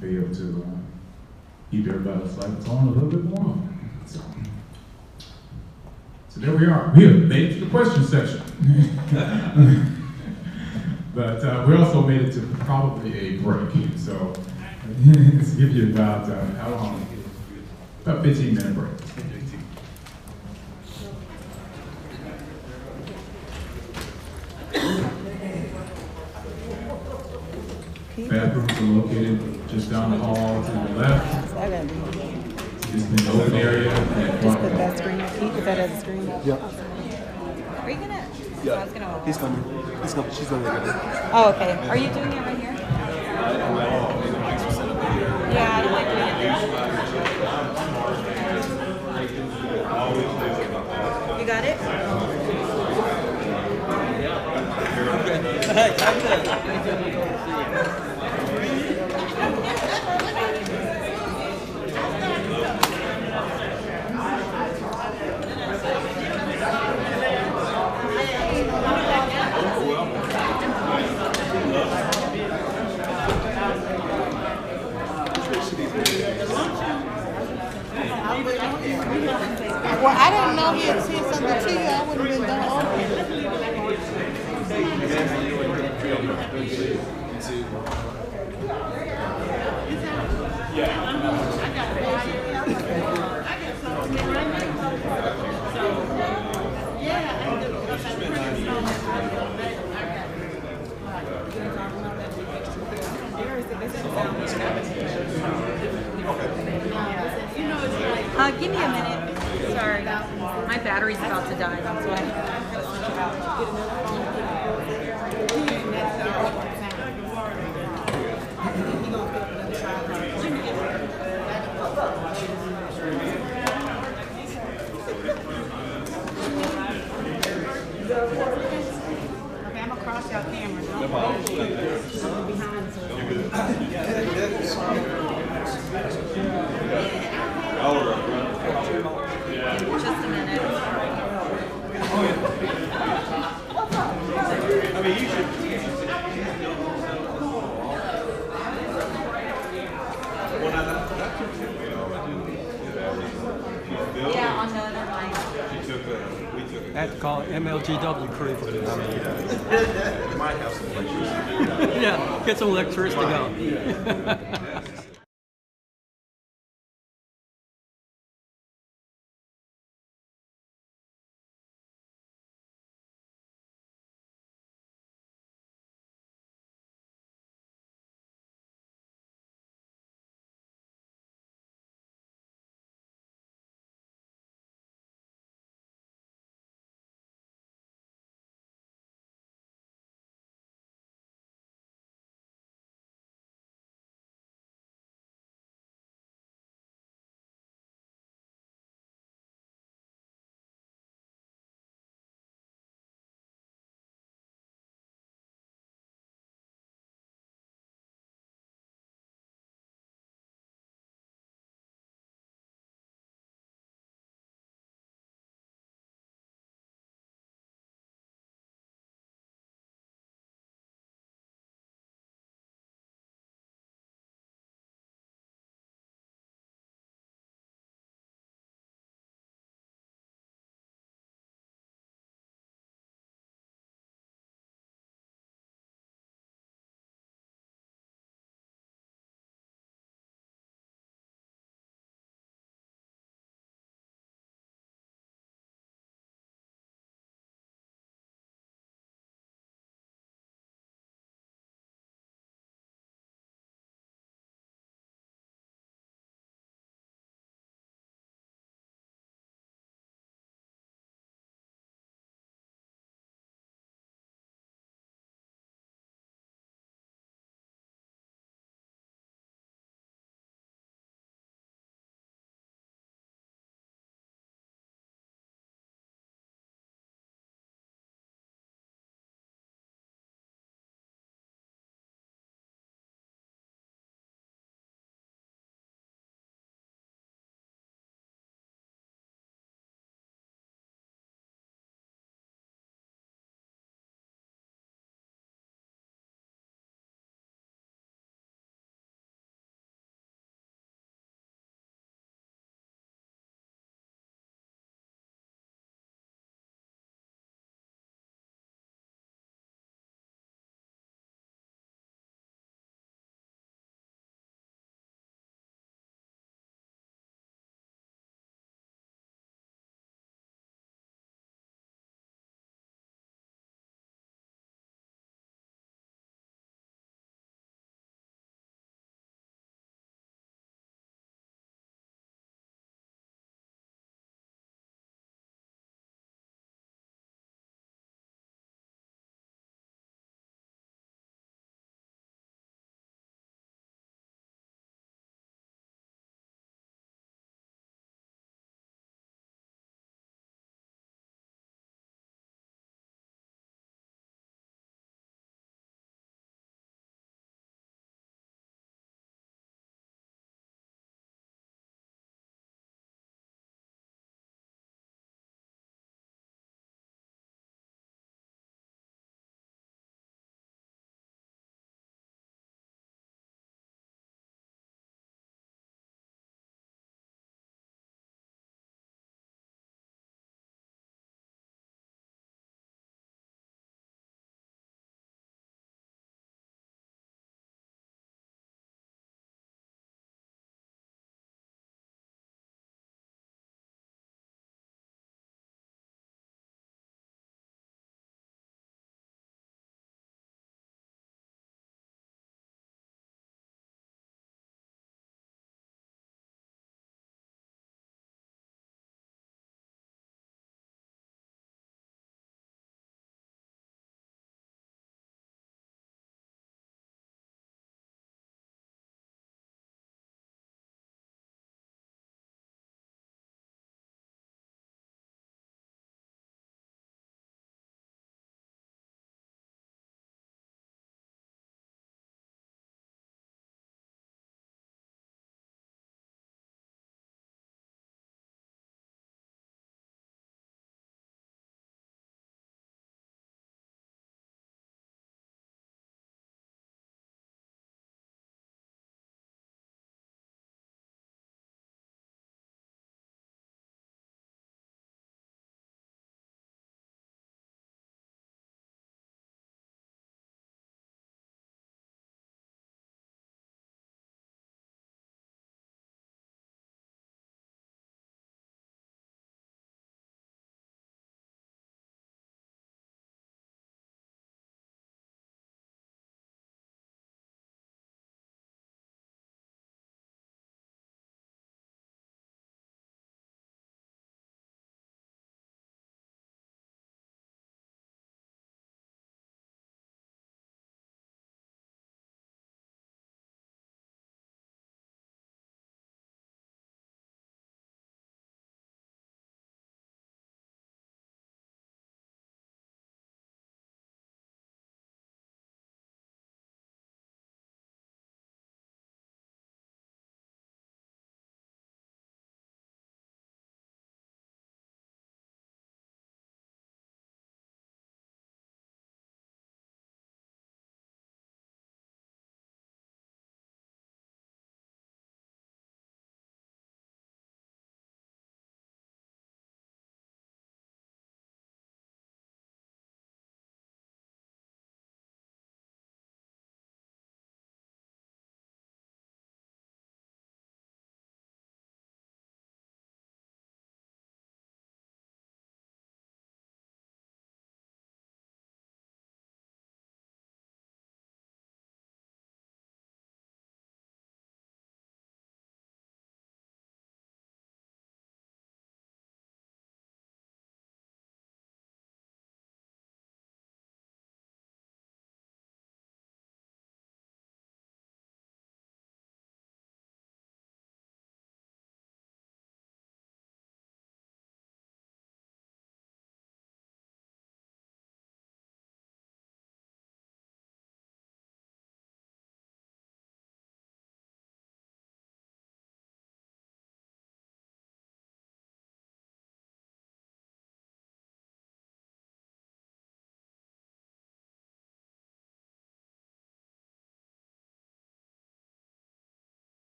be able to keep everybody's lights on a little bit more. So there we are. We have made it to the question section. But we also made it to probably a break. So let's give you about, how long? About 15-minute break. Bathrooms are located just down the hall to the left. It's in the open area.
Just put that screen, put that as a screen.
Yep.
Are you gonna?
Yeah.
I was gonna.
He's coming. She's gonna get it.
Oh, okay. Are you doing it right here? Yeah, I don't like doing it there. You got it?
Well, I didn't know he had said something to you. I wouldn't have been done over.
Give me a minute. Sorry. My battery's about to die, that's why.
Okay, I'm gonna cross y'all cameras.
Just a minute.
I mean, you should.
Yeah, on the other line.
I had to call MLGW crew for this. Yeah, get some electricity going.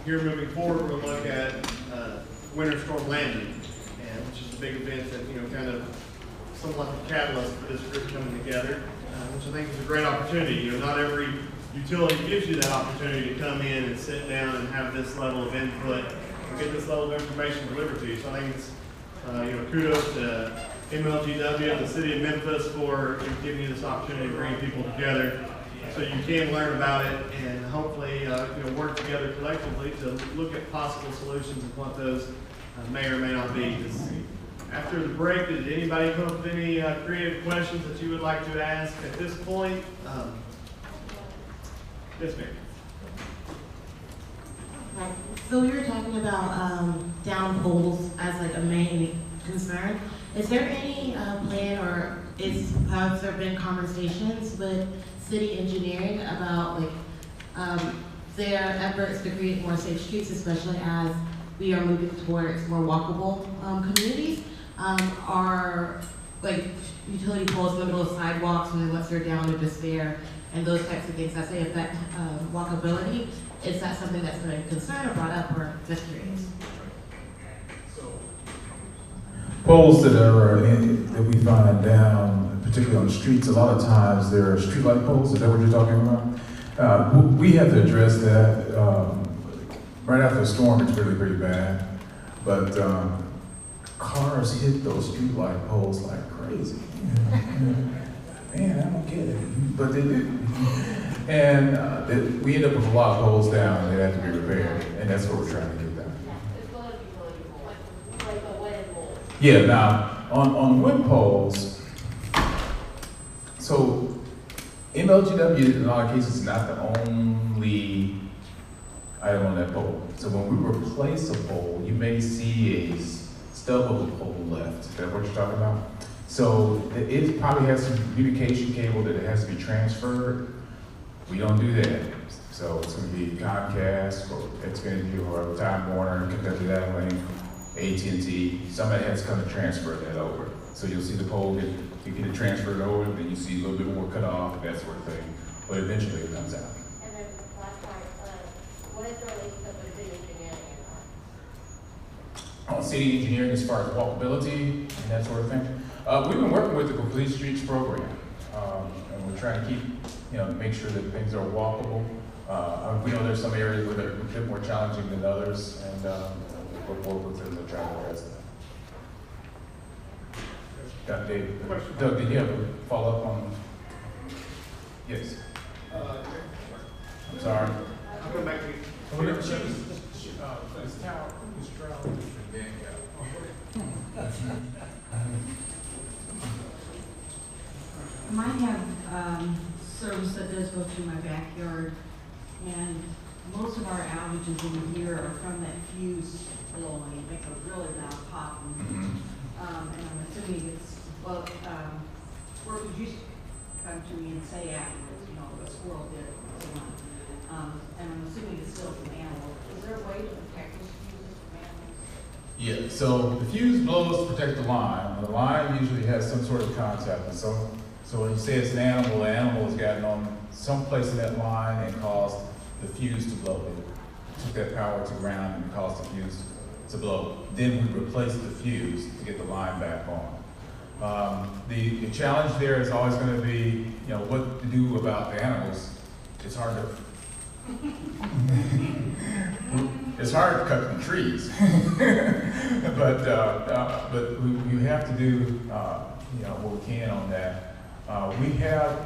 here moving forward, we'll look at Winter Storm Landon, and which is a big event that, you know, kind of somewhat like a catalyst for this group coming together, which I think is a great opportunity. You know, not every utility gives you that opportunity to come in and sit down and have this level of input and get this level of information delivered to you. So I think it's, you know, kudos to MLGW and the city of Memphis for giving you this opportunity to bring people together so you can learn about it and hopefully, you know, work together collectively to look at possible solutions and what those may or may not be. After the break, did anybody come up with any creative questions that you would like to ask at this point? Yes, ma'am.
Right. So we were talking about down poles as like a main concern. Is there any plan or have there been conversations with city engineering about like their efforts to create more safe streets, especially as we are moving towards more walkable communities? Are like utility poles in the middle of sidewalks when once they're down to despair and those types of things that they affect walkability? Is that something that's been a concern or brought up, or just curious?
Poles that we find down, particularly on the streets, a lot of times they're streetlight poles. Is that what you're talking about? We have to address that. Right after a storm, it's really pretty bad. But cars hit those streetlight poles like crazy. Man, I don't get it, but they do. And we end up with a lot of poles down, and they have to be repaired, and that's what we're trying to get done. Yeah, now, on wind poles, so MLGW in a lot of cases is not the only item on that pole. So when we replace a pole, you may see a stub of a pole left. Is that what you're talking about? So it probably has some communication cable that it has to be transferred. We don't do that. So it's going to be Comcast or Xfinity or Time Warner, Kentucky That Link, AT&T. Somebody has to come and transfer that over. So you'll see the pole get it transferred over, then you see a little bit more cut off, that sort of thing. But eventually it comes out.
And then last part, what is the relationship with city engineering?
On city engineering as far as walkability and that sort of thing. We've been working with the Complete Streets program, and we're trying to keep, make sure that things are walkable. We know there's some areas where they're a bit more challenging than others, and we'll work with them to try to address that. Doug, did you have a follow-up on? Yes. I'm sorry.
I'll come back to you.
I might have service that does go through my backyard, and most of our outages in here are from that fuse blowing. It makes a really loud popping. And I'm assuming it's, workers used to come to me and say afterwards, a squirrel did it, and so on. And I'm assuming it's still from animals. Is there a way to protect those fuses from animals?
Yeah, so the fuse blows to protect the line. The line usually has some sort of contact, and so when you say it's an animal, the animal has gotten on some place in that line and caused the fuse to blow. It took that power to ground and caused the fuse to blow. Then we replace the fuse to get the line back on. The challenge there is always going to be, what to do about the animals. It's hard to cut the trees, but we have to do what we can on that.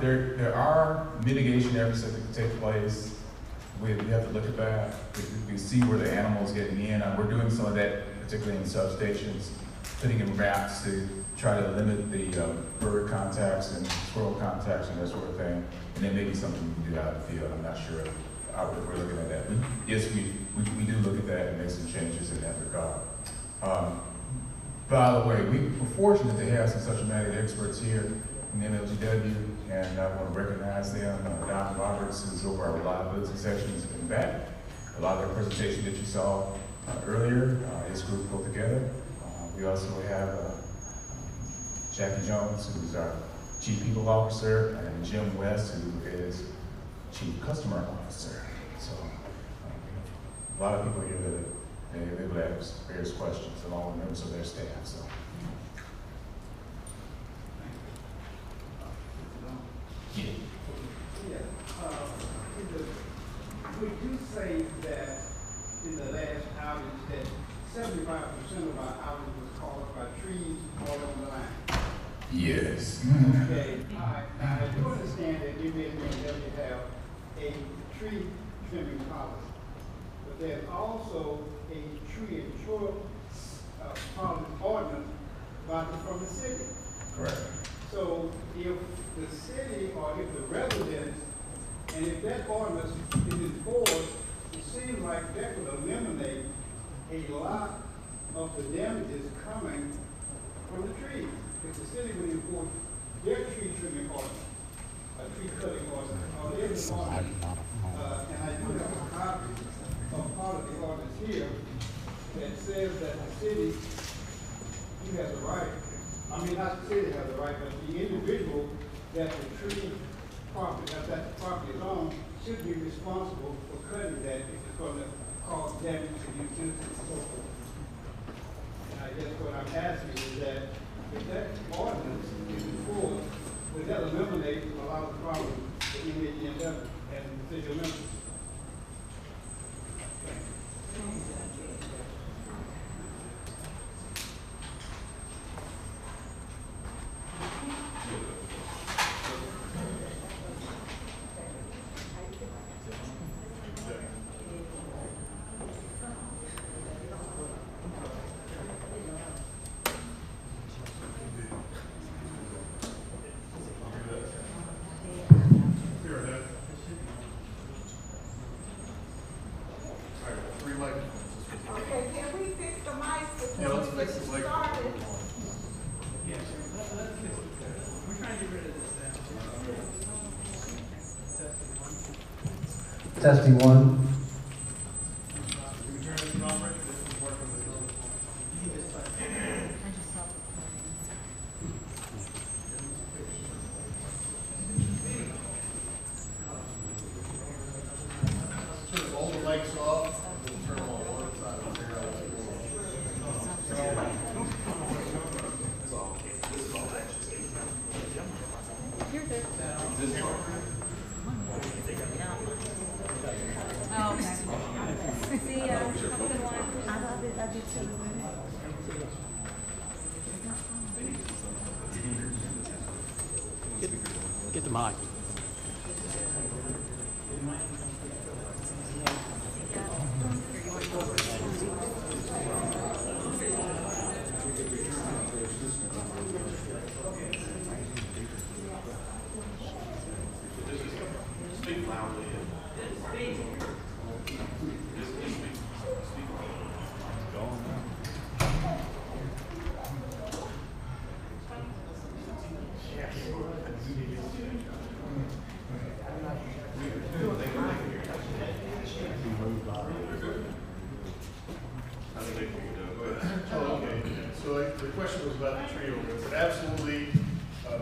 There are mitigation efforts that can take place. We have to look at that. We see where the animal's getting in. We're doing some of that, particularly in substations, putting in maps to try to limit the bird contacts and squirrel contacts and that sort of thing. And then maybe something we can do out in the field. I'm not sure if we're looking at that. But yes, we do look at that and make some changes in that regard. By the way, we're fortunate to have some subject matter experts here in MLGW, and I want to recognize them. Don Roberts, who's over our reliability sections in the back. A lot of their presentation that you saw earlier, his group put together. We also have Jackie Jones, who's our Chief People Officer, and Jim West, who is Chief Customer Officer. So
a lot of people here that they would have various questions, along with members of their staff, so.
We do say that in the last outage that 75% of our outage was caused by trees all on the line.
Yes.
Okay, I do understand that MLGW have a tree trimming policy, but there's also a tree and shrub policy ordinance from the city.
Correct.
So if the city or if the residents, and if that ordinance is enforced, it seems like that would eliminate a lot of the damages coming from the trees. If the city would enforce their tree trimming ordinance, a tree cutting ordinance, or their ordinance, and I do have a copy of part of the ordinance here that says that the city, he has a right, I mean, not the city has a right, but the individual that the tree property, that the property is on, should be responsible for cutting that if it's going to cause damage to utilities and so forth. And I guess what I'm asking is that if that ordinance is enforced, would that eliminate a lot of the problems that we may end up as the city of Memphis?
Testing one.
Turn all the lights off, we'll turn them on one time and figure out what's going on.
You're good. Oh, okay. See ya. Have a good one. I did too.
Get the mic.
Speak loudly.
The question was about the tree ordinance, and absolutely,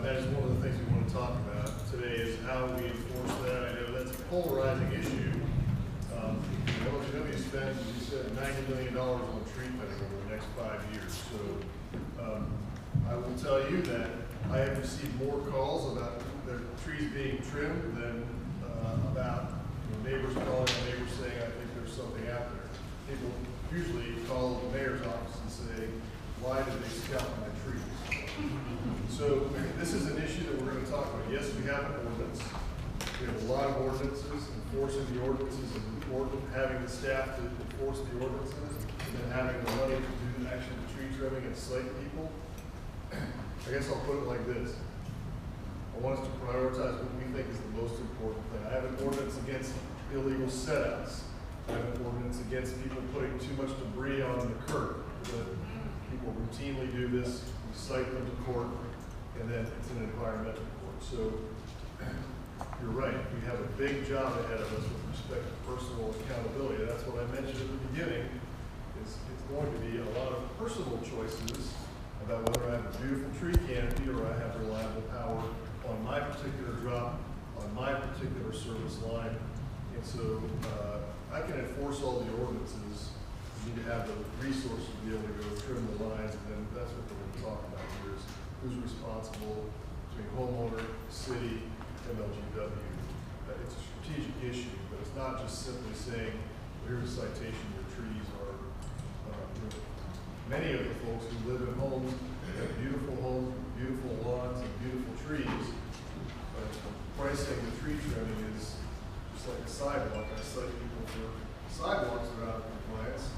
that is one of the things we want to talk about today is how we enforce that. I know that's a polarizing issue. MLGW spends, as you said, $90 million on tree cutting over the next 5 years. So I will tell you that I have received more calls about their trees being trimmed than about neighbors calling and neighbors saying, I think there's something out there. People usually call the mayor's office and say, why did they scalp my trees? So this is an issue that we're going to talk about. Yes, we have an ordinance. We have a lot of ordinances. Enforcing the ordinances is important. Having the staff to enforce the ordinances, and then having the money to do actually the tree trimming and slate people. I guess I'll put it like this. I want us to prioritize what we think is the most important thing. I have an ordinance against illegal set-outs. I have an ordinance against people putting too much debris on the curb. People routinely do this, we cite them to court, and then it's an environmental court. So you're right, we have a big job ahead of us with respect to personal accountability. That's what I mentioned at the beginning, is it's going to be a lot of personal choices about whether I have a beautiful tree canopy or I have reliable power on my particular drop, on my particular service line. And so I can enforce all the ordinances, you need to have the resources to be able to go trim the lines, and then that's what we're gonna talk about here is who's responsible between homeowner, city, MLGW. It's a strategic issue, but it's not just simply saying, here's a citation, your trees are, many of the folks who live in homes, they have beautiful homes, beautiful lawns, and beautiful trees, but pricing the tree trimming is just like a sidewalk. I cite people for sidewalks that are out of compliance.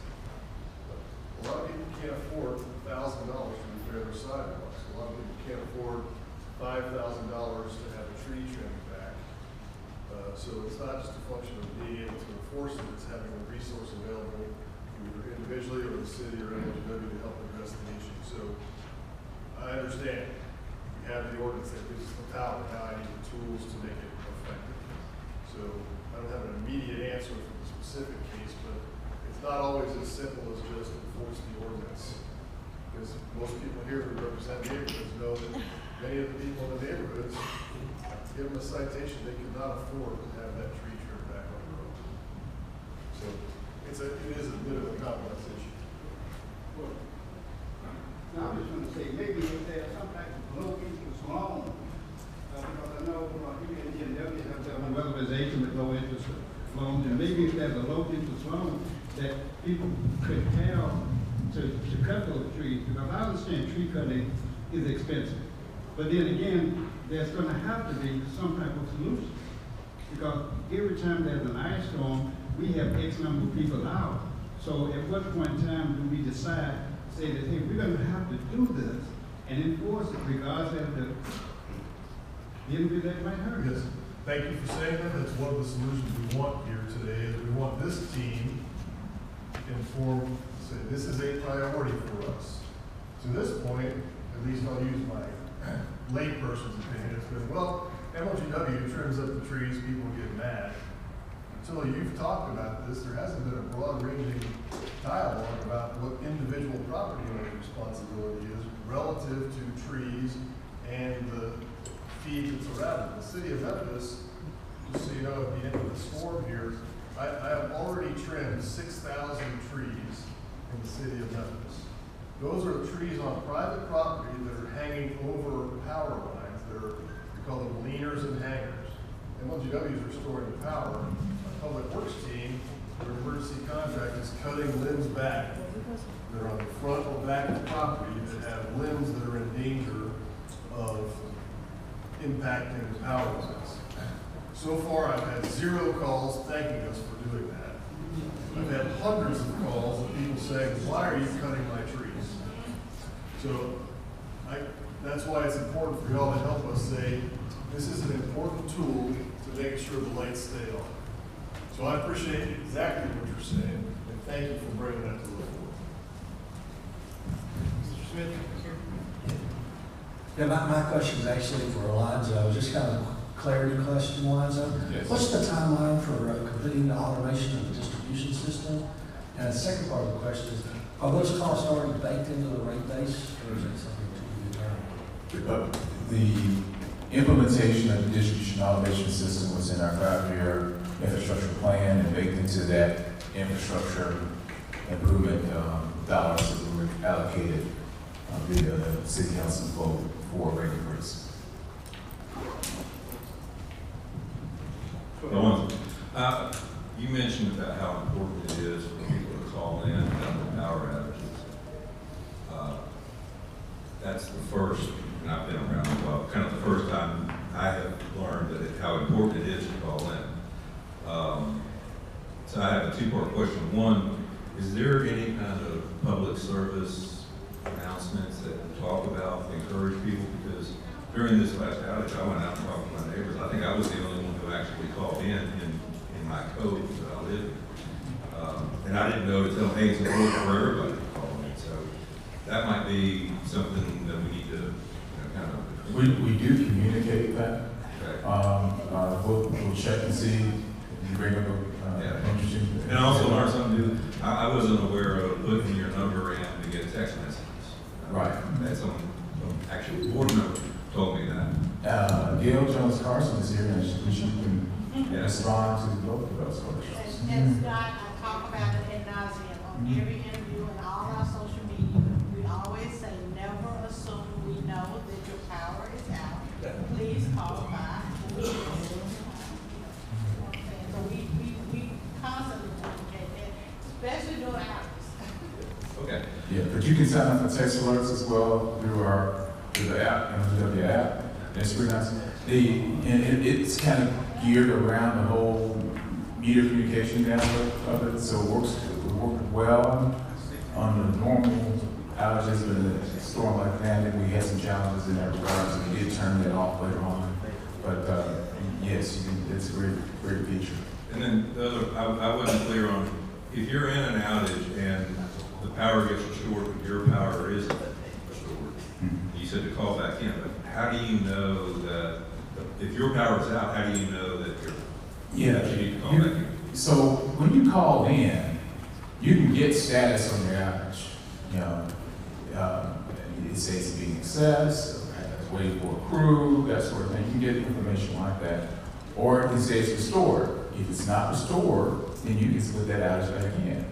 A lot of people can't afford $1,000 to repair their sidewalks. A lot of people can't afford $5,000 to have a tree trimmed back. So it's not just a function of being able to enforce it, it's having the resource available either individually or the city or MLGW to help address the issue. So I understand. We have the ordinance that gives us the power. Now I need the tools to make it effective. So I don't have an immediate answer for the specific case, but it's not always as simple as just enforce the ordinance. Because most people here who represent neighborhoods know that many of the people in the neighborhoods, give them a citation, they cannot afford to have that tree trimmed back on the road. So it is a bit of a complex issue.
Well, now I'm just going to say, maybe if there's some type of low interest loan, because I know here in GNW have their own weatherization with low interest loans, and maybe if there's a low interest loan that people could have to cut those trees, because I understand tree cutting is expensive. But then again, there's going to have to be some type of solution. Because every time there's an ice storm, we have X number of people out. So at what point in time do we decide, say that, hey, we're going to have to do this and enforce it regardless of the injury that might hurt?
Yes. Thank you for saying that. That's one of the solutions we want here today, is we want this team informed, say this is a priority for us. To this point, at least I'll use my layperson's opinion, it's been, well, MLGW trims up the trees, people get mad. Until you've talked about this, there hasn't been a broad-ranging dialogue about what individual property owner responsibility is relative to trees and the feed that's around it. The city of Memphis, just so you know, at the end of the storm here, I have already trimmed 6,000 trees in the city of Memphis. Those are trees on private property that are hanging over power lines. We call them leaners and hangers. MLGW is restoring the power. Our public works team, their emergency contract is cutting limbs back. They're on the front or back of the property that have limbs that are in danger of impacting the power lines. So far, I've had 0 calls thanking us for doing that. I've had hundreds of calls of people saying, why are you cutting my trees? So that's why it's important for y'all to help us say, this is an important tool to make sure the lights stay on. So I appreciate exactly what you're saying, and thank you for bringing that to the floor. Mr. Smith?
Yeah, my question is actually for Alonzo, just kind of clarity question, Alonzo.
Yes.
What's the timeline for completing the automation of the distribution system? And the second part of the question is, are those costs already baked into the rate base, or is that something to be determined?
The implementation of the distribution automation system was in our 5-year infrastructure plan and baked into that infrastructure improvement dollars that were allocated via the city council vote for rate increase.
You mentioned about how important it is for people to call in about the power outages. That's the first, and I've been around a while, kind of the first time I have learned that how important it is to call in. So I have a 2-part question. One, is there any kind of public service announcements that you talk about to encourage people? Because during this last outage, I went out and talked to my neighbors. I think I was the only one who actually called in my code that I live in. And I didn't know to tell them, hey, it's important for everybody to call in. So that might be something that we need to kind of...
We do communicate that.
Okay.
We'll check and see. You bring up interesting.
And I also learned something new. I wasn't aware of putting your number in to get text messages.
Right.
That some actual board member told me that.
Gail Jones Carson is here, and she can and respond to both of those questions.
And Scott, I talk about it ad nauseam on every interview and all our social media. We always say, never assume we know that your power is out. Please call back. So we constantly communicate that, especially during hours.
Okay.
Yeah, but you can sign up for text alerts as well through the app, MLGW app. It's pretty nice. It's kind of geared around the whole meter communication network of it, so it works well on the normal outages. But in a storm like that, we had some challenges in that regard, so we did turn that off later on. But yes, it's a great feature.
And then the other, I wasn't clear on, if you're in an outage and the power gets restored, but your power isn't restored, you said to call back in, but how do you know that, if your power's out, how do you know that you need to call back in?
So when you call in, you can get status on your outage. You know, it says it's being accessed, waiting for a crew, that sort of thing. You can get information like that. Or it says restored. If it's not restored, then you can split that outage back in.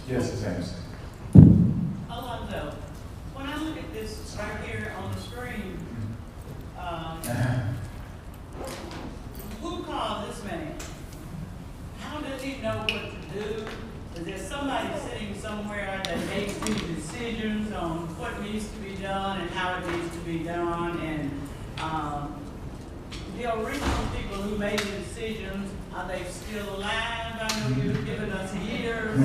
Yes, James.
Alonzo, when I look at this right here on the screen, who called this man? How does he know what to do? Is there somebody sitting somewhere that makes these decisions on what needs to be done and how it needs to be done? And the original people who made the decisions, are they still alive? I know you've given us years.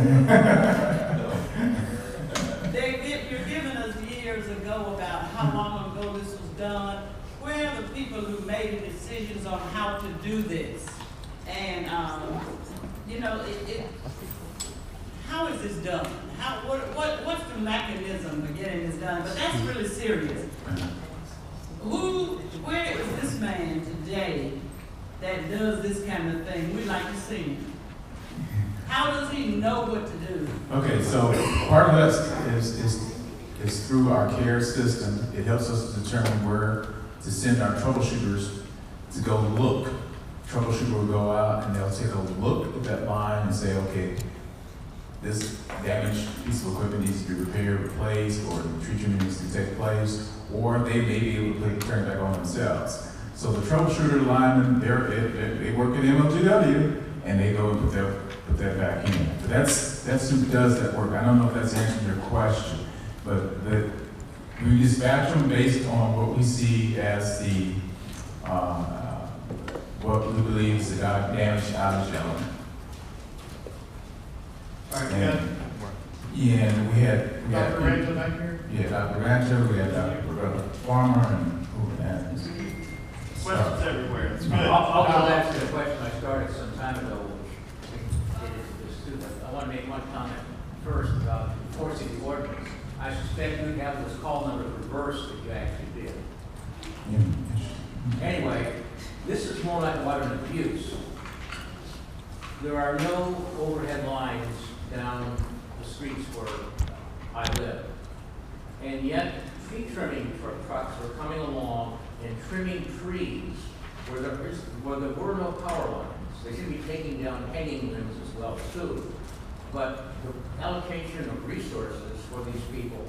You're giving us years ago about how long ago this was done. Where are the people who made the decisions on how to do this? And, you know, how is this done? What's the mechanism for getting this done? But that's really serious. Where is this man today that does this kind of thing? We'd like to see him. How does he know what to do?
Okay, so part of that is through our care system. It helps us to determine where to send our troubleshooters to go look. Troubleshooter will go out and they'll take a look at that line and say, okay, this damaged piece of equipment needs to be repaired, replaced, or the treatment needs to take place, or they may be able to turn it back on themselves. So the troubleshooter linemen, they work at MLGW and they go and put that back in. But that's who does that work. I don't know if that's answering your question, but we dispatch them based on what we see as the what we believe is the damaged outage element.
All right,
and we had
Dr. Rancho back here?
Yeah, Dr. Rancho, we had Dr. Farmer, and
questions everywhere. It's good.
I'll go back to the question I started some time ago, which is stupid. I want to make one comment first about enforcing the ordinance. I suspect you'd have this call number reversed if you actually did. Anyway, this is more like water abuse. There are no overhead lines down the streets where I live. And yet, tree trimming trucks are coming along and trimming trees where there were no power lines. They should be taking down hanging limbs as well, too. But the allocation of resources for these people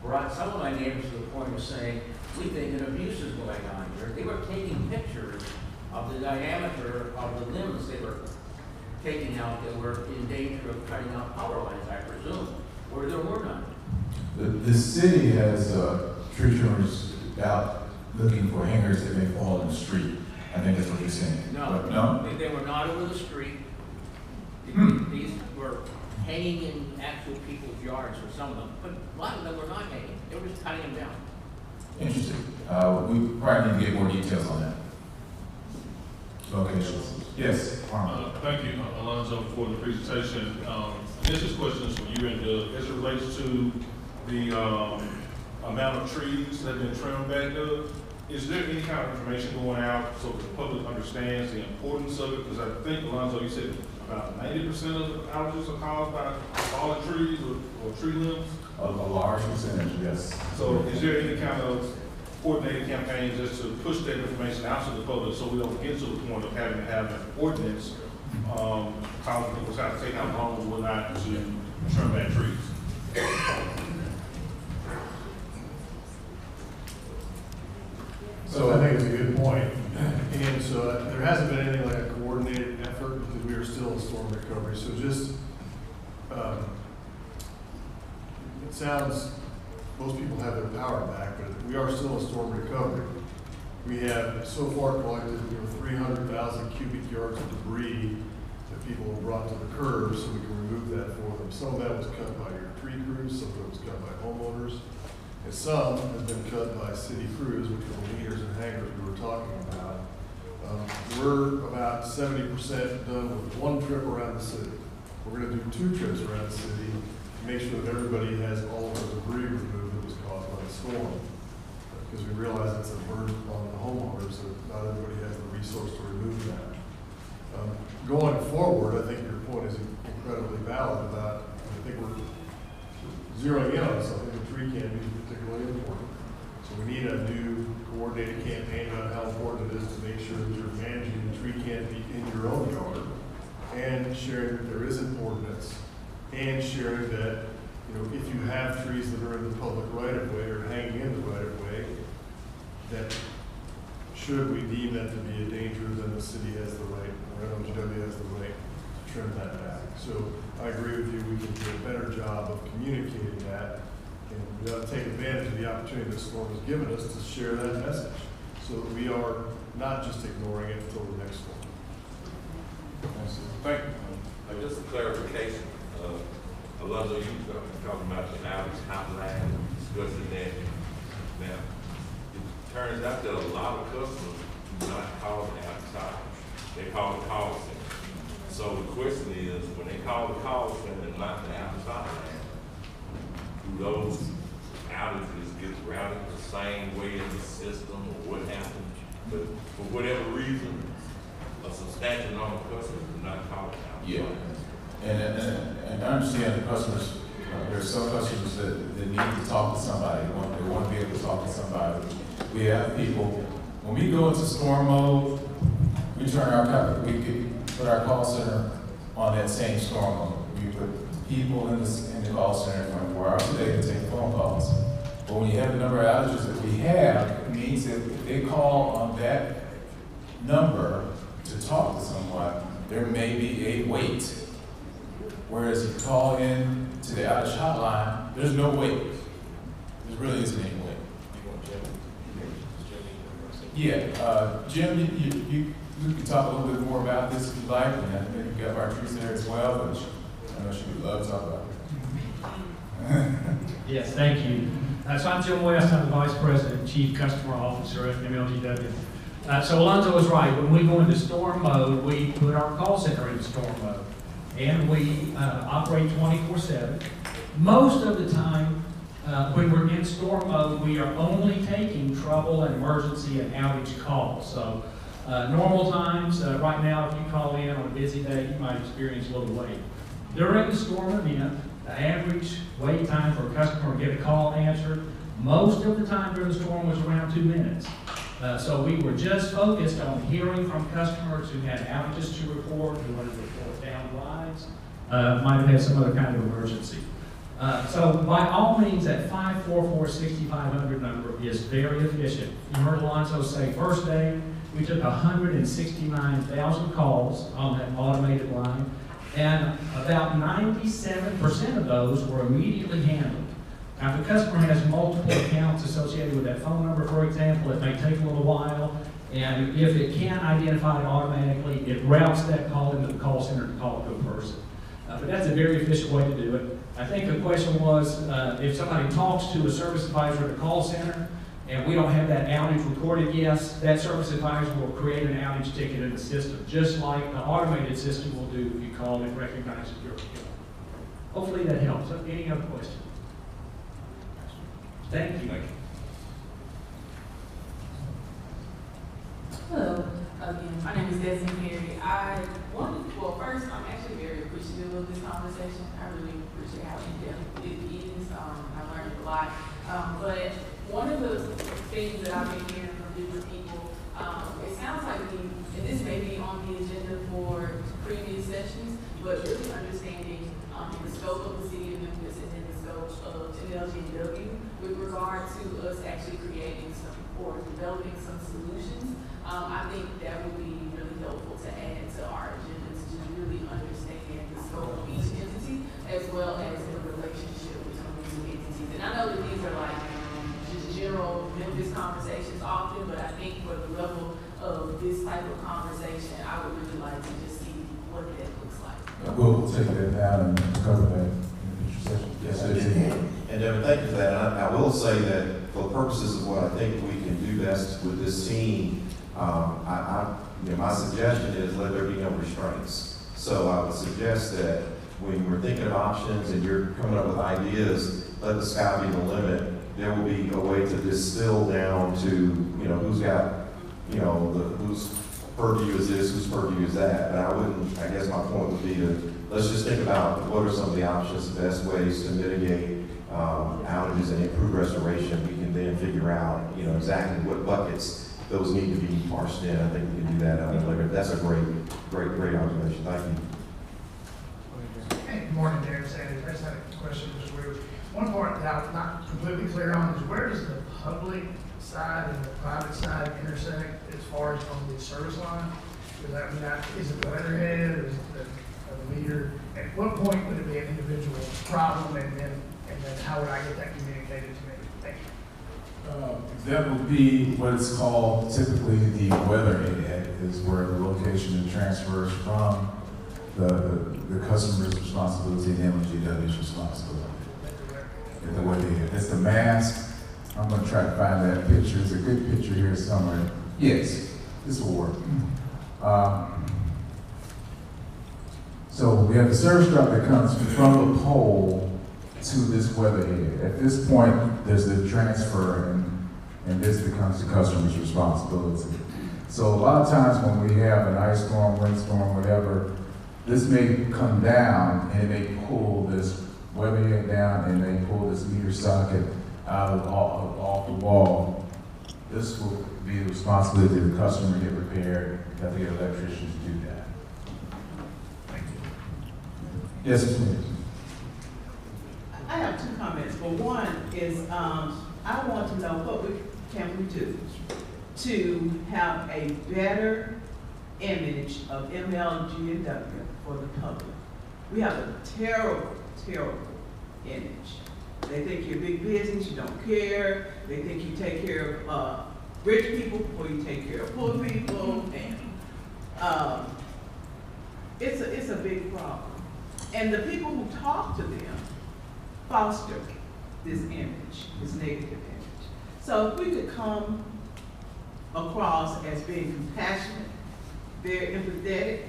brought some of my neighbors to the point of saying, we think an abuse is going on here. They were taking pictures of the diameter of the limbs they were taking out that were in danger of cutting out power lines, I presume, where there were none.
The city has tree trimmers out looking for hangers that may fall in the street. I think that's what you're saying.
No, they were not over the street. These were hanging in actual people's yards for some of them, but a lot of them were not hanging. They were just cutting them down.
Interesting. We probably need to get more details on that. Locations. Yes.
Thank you, Alonzo, for the presentation. This is questions for you and Doug. As it relates to the amount of trees that have been trimmed back, Doug, is there any kind of information going out so the public understands the importance of it? Because I think, Alonzo, you said about 90% of the outages are caused by fallen trees or tree limbs?
A large percentage, yes.
So is there any kind of coordinated campaigns just to push that information out to the public so we don't get to the point of having to have an ordinance, causing people to have to take out loans or whatnot to trim back trees.
So I think it's a good point. And so there hasn't been anything like a coordinated effort because we are still in storm recovery. So just, it sounds, most people have their power back, but we are still in storm recovery. We have so far collected 300,000 cubic yards of debris that people have brought to the curb so we can remove that for them. Some of that was cut by your tree crews, some of it was cut by homeowners. And some have been cut by city crews, which are the leaders and hangers we were talking about. We're about 70% done with one trip around the city. We're going to do 2 trips around the city to make sure that everybody has all of the debris removed that was caused by the storm. Because we realize it's a burden on the homeowners that not everybody has the resource to remove that. Going forward, I think your point is incredibly valid about, I think we're zeroing in on something. The tree canopy is particularly important. So we need a new coordinated campaign about how important it is to make sure that you're managing the tree canopy in your own yard and sharing that there is an ordinance and sharing that, if you have trees that are in the public right of way or hanging in the right of way, that should we deem that to be a danger, then the city has the right, or MLGW has the right to trim that back. So I agree with you, we can do a better job of communicating that, and we ought to take advantage of the opportunity this storm has given us to share that message, so that we are not just ignoring it until the next storm.
Thank you.
Just a clarification. Alonzo, you talking about the outage hotline, discussing that. Now, it turns out that a lot of customers do not call the outside. They call the call center. So the question is, when they call the call center and not the outside, do those outages get routed the same way in the system, or what happened? But for whatever reason, a substantial number of customers do not call the outside.
Yeah. And I understand the customers, there are some customers that need to talk to somebody. They want to be able to talk to somebody. We have people, when we go into storm mode, we put our call center on that same storm mode. We put people in the call center 24 hours a day to take phone calls. But when you have the number of outages that we have, it means that if they call on that number to talk to someone, there may be a wait. Whereas if you call in to the outage hotline, there's no wait. There really isn't any wait. Yeah, Jim, you can talk a little bit more about this if you'd like, and I think you've got Martrice there as well, but I know she would love to talk about it.
Yes, thank you. So I'm Jim West, I'm the Vice President and Chief Customer Officer at MLGW. So Alonzo was right, when we go into storm mode, we put our call center into storm mode. And we operate 24/7. Most of the time, when we're in storm mode, we are only taking trouble and emergency and outage calls. So normal times, right now, if you call in on a busy day, you might experience a little wait. During the storm event, the average wait time for a customer to get a call answered, most of the time during the storm was around 2 minutes. So we were just focused on hearing from customers who had outages to report, who wanted to report down lines, might have had some other kind of emergency. So by all means, that 544-6500 number is very efficient. You heard Alonzo say first day, we took 169,000 calls on that automated line, and about 97% of those were immediately handled. Now, if the customer has multiple accounts associated with that phone number, for example, it may take a little while, and if it can't identify it automatically, it routes that call into the call center to call to a person. But that's a very efficient way to do it. I think the question was, if somebody talks to a service advisor at the call center, and we don't have that outage recorded, yes, that service advisor will create an outage ticket in the system, just like the automated system will do if you call and recognize your account. Hopefully that helps. Any other questions? Thank you.
Hello, again, my name is Desi Perry. Well, first, I'm actually very appreciative of this
conversation. I really appreciate how in-depth it is. I learned a lot. But one of the things that I've been hearing from different people, it sounds like and this may be on the agenda for previous sessions, but really understanding the scope of the city of Memphis and then the scope of MLGW with regard to us actually creating some or developing some solutions. I think that would be really helpful to add to our agendas to really understand the scope of each entity as well as the relationship between the two entities. And I know that these are like just general Memphis conversations often, but I think for the level of this type of conversation, I would really like to just see what that looks like.
We'll take that down and cover that in the future session.
Yes, and Devin, thank you for that. And I will say that for the purposes of what I think we can do best with this team, my suggestion is let there be no restraints. So I would suggest that when we're thinking of options and you're coming up with ideas, let the sky be the limit. There will be a way to distill down to, who's got, whose purview is this, whose purview is that. But I guess my point would be to, let's just think about what are some of the options, the best ways to mitigate outages and improve restoration. We can then figure out, exactly what buckets those need to be parsed in. I think we can do that later. That's a great observation. Thank you.
Hey, good morning, Darren Sanders. I just had a question. One part that I'm not completely clear on is where does the public side and the private side intersect as far as on the service line? Is it the letterhead or is it the meter? At what point would it be an individual problem, and then how would I get that communicated to me? Thank you.
That would be what is called typically the weatherhead, is where the location transfers from the customer's responsibility and MLGW's responsibility. The weatherhead. It's the mast. I'm going to try to find that picture. There's a good picture here somewhere. Yes, this will work. So we have the service drop that comes from the pole to this weatherhead. At this point, there's the transfer, and this becomes the customer's responsibility. So a lot of times when we have an ice storm, windstorm, whatever, this may come down and it may pull this weatherhead down and they pull this meter socket out off the wall. This will be the responsibility of the customer to get repaired. You have to get electricians to do that. Thank you. Yes, please.
I have two comments, but one is I want to know what can we do to have a better image of MLGW for the public. We have a terrible, terrible image. They think you're big business, you don't care. They think you take care of rich people before you take care of poor people, and it's a big problem. And the people who talk to them foster this image, this negative image. So if we could come across as being compassionate, very empathetic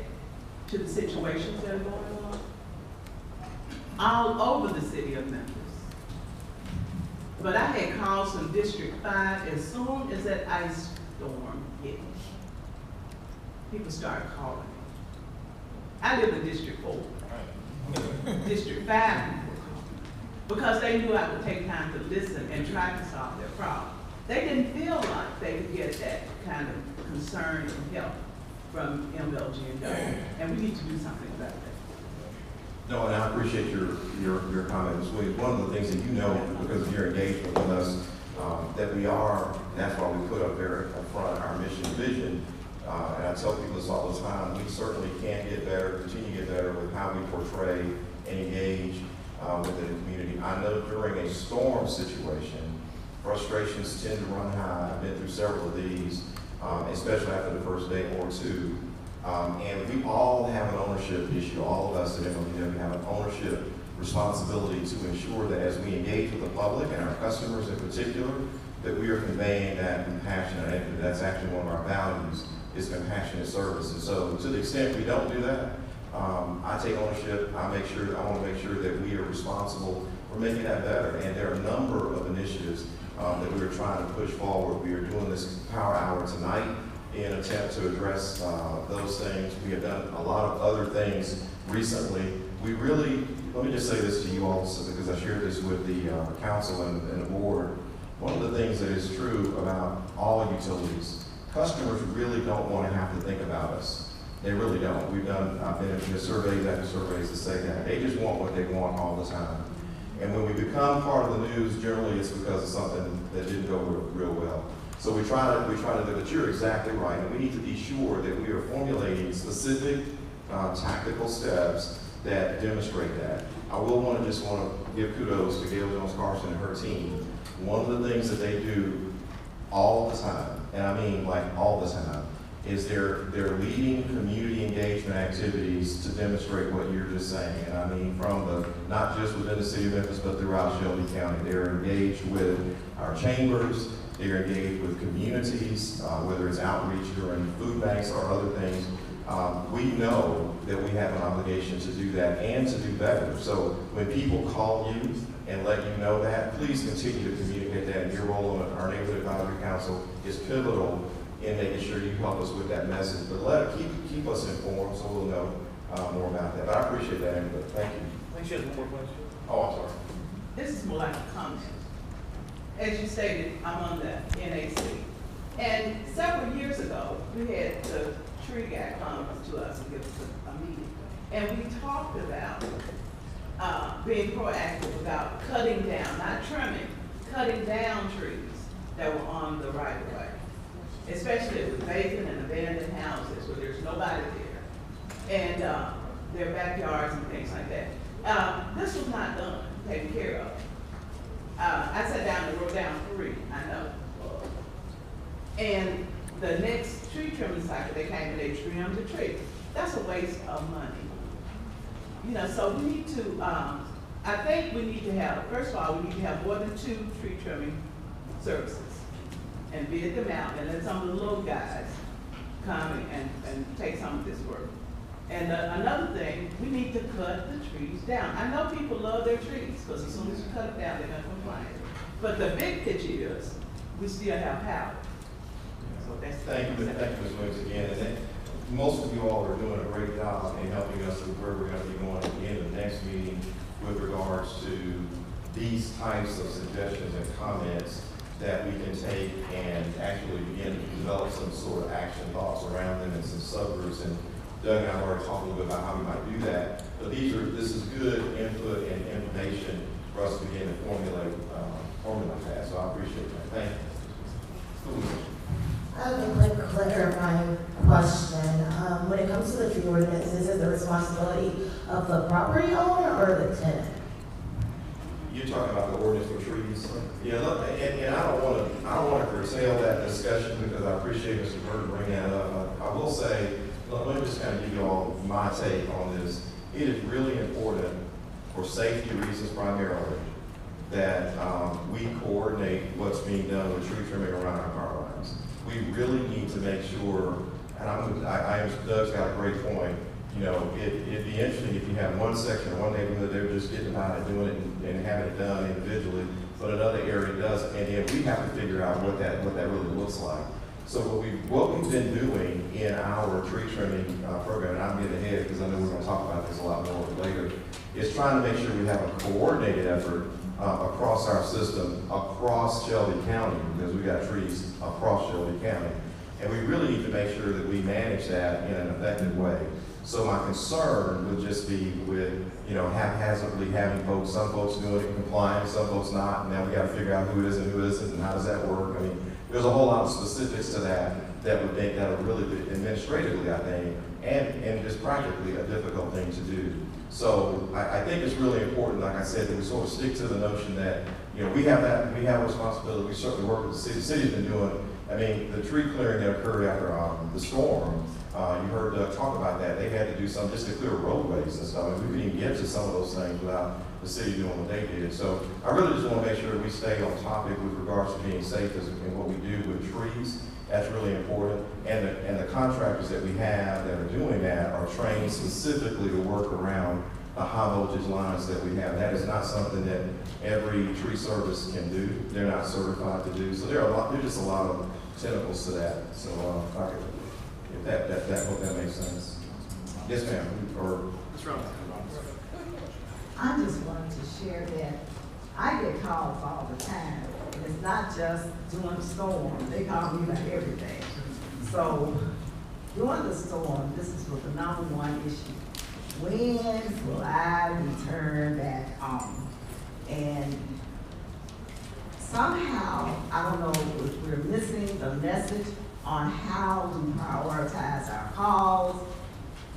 to the situations that are going on all over the city of Memphis. But I had calls from District 5 as soon as that ice storm hit. People started calling me. I live in District 4. District 5 people were calling me because they knew I would take time to listen and try to solve their problem. They didn't feel like they could get that kind of concern and help from MLGW, and we need to do something about that.
No, and I appreciate your comment as well. One of the things that you know, because of your engagement with us, that we are, and that's why we put up there up front our mission and vision. And I tell people this all the time, we certainly can get better, continue to get better with how we portray and engage within the community. I know during a storm situation, frustrations tend to run high. I've been through several of these, especially after the first day or two. And we all have an ownership issue. All of us at MLGW have an ownership responsibility to ensure that as we engage with the public and our customers in particular, that we are conveying that compassion. And that's actually one of our values, is compassionate service. And so to the extent we don't do that, I take ownership. I want to make sure that we are responsible for making that better. And there are a number of initiatives that we are trying to push forward. We are doing this power hour tonight in an attempt to address those things. We have done a lot of other things recently we really, let me just say this to you also, because I shared this with the council and the board. One of the things that is true about all utilities, customers really don't want to have to think about us. They really don't. I've been in surveys after surveys that say that. They just want what they want all the time. And when we become part of the news, generally it's because of something that didn't go real well. So we try to do, but you're exactly right. And we need to be sure that we are formulating specific tactical steps that demonstrate that. I will want to give kudos to Gail Jones-Carson and her team. One of the things that they do all the time, and I mean like all the time, is they're leading community engagement activities to demonstrate what you're just saying. And I mean from not just within the city of Memphis, but throughout Shelby County. They're engaged with our chambers, they're engaged with communities, whether it's outreach during food banks or other things. We know that we have an obligation to do that and to do better. So when people call you and let you know that, please continue to communicate that. And your role on our Neighborhood Advisory Council is pivotal in making sure you help us with that message. But keep us informed so we'll know more about that. But I appreciate that input. Thank you.
I think she has one more question.
Oh, I'm sorry.
This is more like a comment. As you stated, I'm on the NAC. And several years ago, we had the tree guy come to us and give us a meeting. And we talked about being proactive about cutting down, not trimming, cutting down trees that were on the right of way. Especially with vacant and abandoned houses where there's nobody there. And their backyards and things like that. This was not done, taken care of. I sat down and wrote down 3, I know. And the next tree trimming cycle, they came and they trimmed the tree. That's a waste of money. You know, so we need to, I think we need to have, first of all, we need to have more than 2 tree trimming services and bid them out and let some of the little guys come and take some of this work. And another thing, we need to cut the trees down. I know people love their trees because as soon as you cut them down, they're going to complain. But the big picture is, we still have power. So that's
Thank you, Ms. Wicks, again. And most of you all are doing a great job in helping us with where we're going to be going at the end of the next meeting with regards to these types of suggestions and comments that we can take and actually begin to develop some sort of action thoughts around them and some subgroups. And Doug and I have already talked a little bit about how we might do that. But this is good input and information for us to begin to formulate that. So I appreciate that. Thank you.
I have a quick clarifying question. When it comes to the tree ordinance, is it the responsibility of the property owner or the tenant?
You're talking about the ordinance for trees? Yeah, look, and I don't want to curtail that discussion because I appreciate Mr. Bird bringing that up. I will say, let me just kind of give you all my take on this. It is really important for safety reasons primarily that we coordinate what's being done with tree trimming around our power lines. We really need to make sure, and Doug's got a great point. You know, it'd be interesting if you have one section or one neighborhood, they're just getting about it, doing it and having it done individually, but another area doesn't, and then we have to figure out what that really looks like. So what we've been doing in our tree trimming program, and I'm getting ahead because I know we're going to talk about this a lot more later, is trying to make sure we have a coordinated effort across our system, across Shelby County, because we got trees across Shelby County. And we really need to make sure that we manage that in an effective way. So my concern would just be with, you know, haphazardly having some folks doing it in compliance, some folks not, and now we got to figure out who is and who isn't, and how does that work. I mean, there's a whole lot of specifics to that would make that a really good, administratively, I think, and just practically a difficult thing to do. So I think it's really important, like I said, that we sort of stick to the notion that, you know, we have a responsibility. We certainly work with the city. The city's been doing, I mean, the tree clearing that occurred after the storm, you heard Doug talk about that. They had to do something just to clear roadways and stuff. And we couldn't even get to some of those things without the city doing what they did. So I really just want to make sure we stay on topic with regards to being safe and what we do with trees. That's really important. And the contractors that we have that are doing that are trained specifically to work around the high voltage lines that we have. That is not something that every tree service can do. They're not certified to do. So there's just a lot of tentacles to that. So if that makes sense. Yes, ma'am. Or
What's wrong? I just wanted to share that I get calls all the time, and it's not just during the storm. They call me about everything. So during the storm, this is what the number one issue. When will I return back home? And somehow, I don't know if we're missing the message on how to prioritize our calls,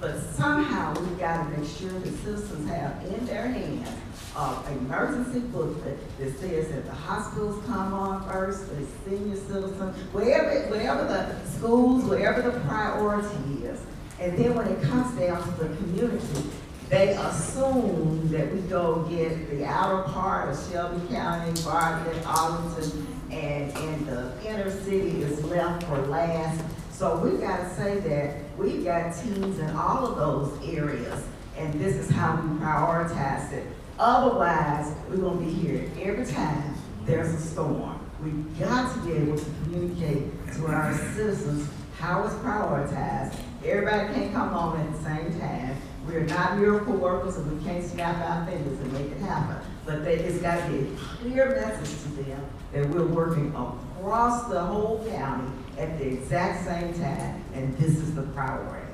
but somehow we've got to make sure the citizens have in their hands an emergency booklet that says that the hospitals come on first, the senior citizens, wherever the schools, wherever the priority is. And then when it comes down to the community, they assume that we go get the outer part of Shelby County, Bartlett, Arlington, and the inner city is left for last. So we've got to say that we've got teams in all of those areas, and this is how we prioritize it. Otherwise, we're going to be here every time there's a storm. We've got to be able to communicate to our citizens how it's prioritized. Everybody can't come on at the same time. We're not miracle workers, and we can't snap our fingers and make it happen. But it's got to be a clear message to them that we're working across the whole county at the exact same time, and this is the priority.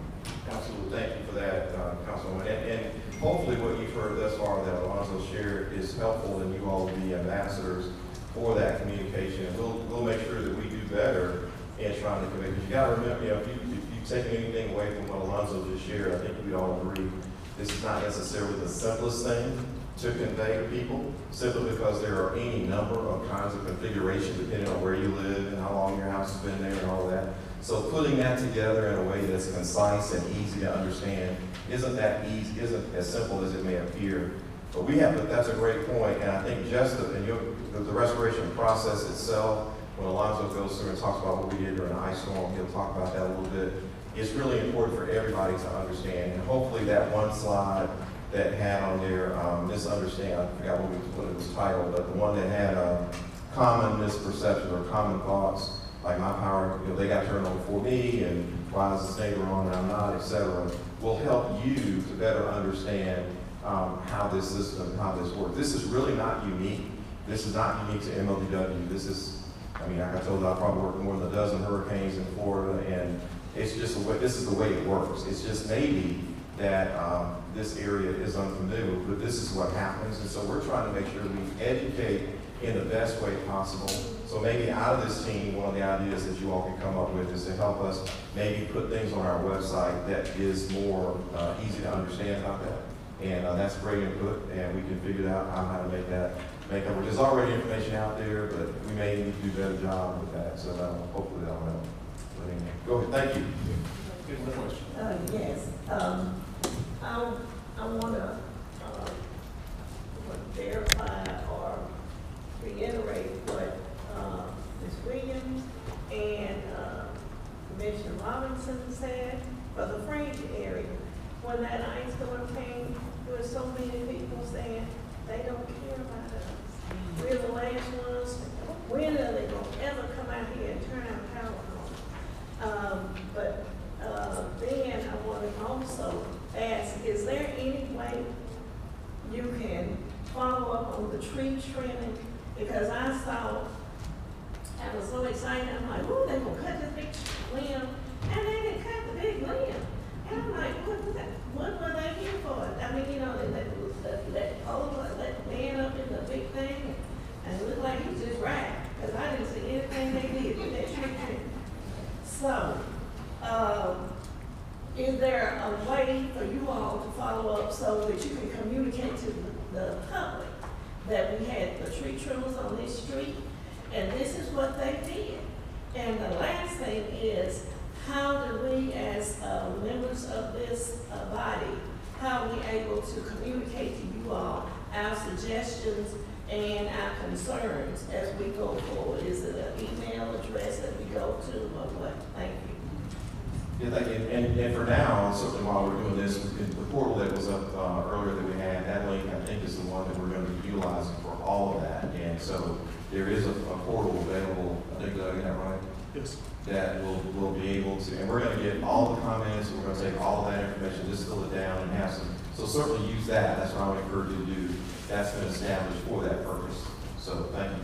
Absolutely, thank you for that, Councilwoman. And hopefully what you've heard thus far that Alonzo shared is helpful, and you all will be ambassadors for that communication. And we'll make sure that we do better in trying to convey. Because you got to remember, if you've taken anything away from what Alonzo just shared, I think we'd all agree this is not necessarily the simplest thing to convey to people, simply because there are any number of kinds of configurations depending on where you live and how long your house has been there and all that. So putting that together in a way that's concise and easy to understand isn't as simple as it may appear. But that's a great point, and I think just the restoration process itself, when Alonzo goes through and talks about what we did during the ice storm, he'll talk about that a little bit. It's really important for everybody to understand, and hopefully that one slide that had on there, misunderstand, I forgot what it was titled, but the one that had common misperceptions or common thoughts, like my power, they got turned on before me, and why is this neighbor on and I'm not, etc., will help you to better understand how this system, how this works. This is really not unique. This is not unique to MLGW. This is, like I told you, I probably worked more than a dozen hurricanes in Florida, and it's just the way, this is the way it works. It's just maybe that this area is unfamiliar, but this is what happens. And so we're trying to make sure we educate in the best way possible. So maybe out of this team, one of the ideas that you all can come up with is to help us maybe put things on our website that is more easy to understand about that. And that's great input, and we can figure out how to make that work. There's already information out there, but we may need to do a better job with that. So hopefully that'll help. But anyway, go ahead, thank you. Good question.
Yes, I want to verify or reiterate what Ms. Williams and Commissioner Robinson said for the fringe area. When that ice storm came, there were so many people saying they don't care about us. We're the last ones. When are they going to ever come out here and turn our power on? But then I want to also ask, is there any way you can follow up on the tree trimming? Because I was so excited, I'm like, ooh, they're going to cut this big limb, and they didn't cut the big limb. And I'm like, what were they here for? I mean, let man up in the big thing, and it looked like he was just right, because I didn't see anything they did with that tree trimming. So, is there a way for you all to follow up so that you can communicate to the public that we had the tree trimmers on this street, and this is what they did? And the last thing is, how do we, as members of this body, how are we able to communicate to you all our suggestions and our concerns as we go forward? Is it an email address that we go to, or what? Thank you.
Yeah, thank you. And for now, certainly while we're doing this, the portal that was up earlier that we had, that link I think is the one that we're going to be utilizing for all of that. And so there is a portal available, I think, is that right? Yes. That we'll be able to, and we're going to get all the comments, we're going to take all that information, distill it down, and have So certainly use that. That's what I would encourage you to do. That's been established for that purpose. So thank you.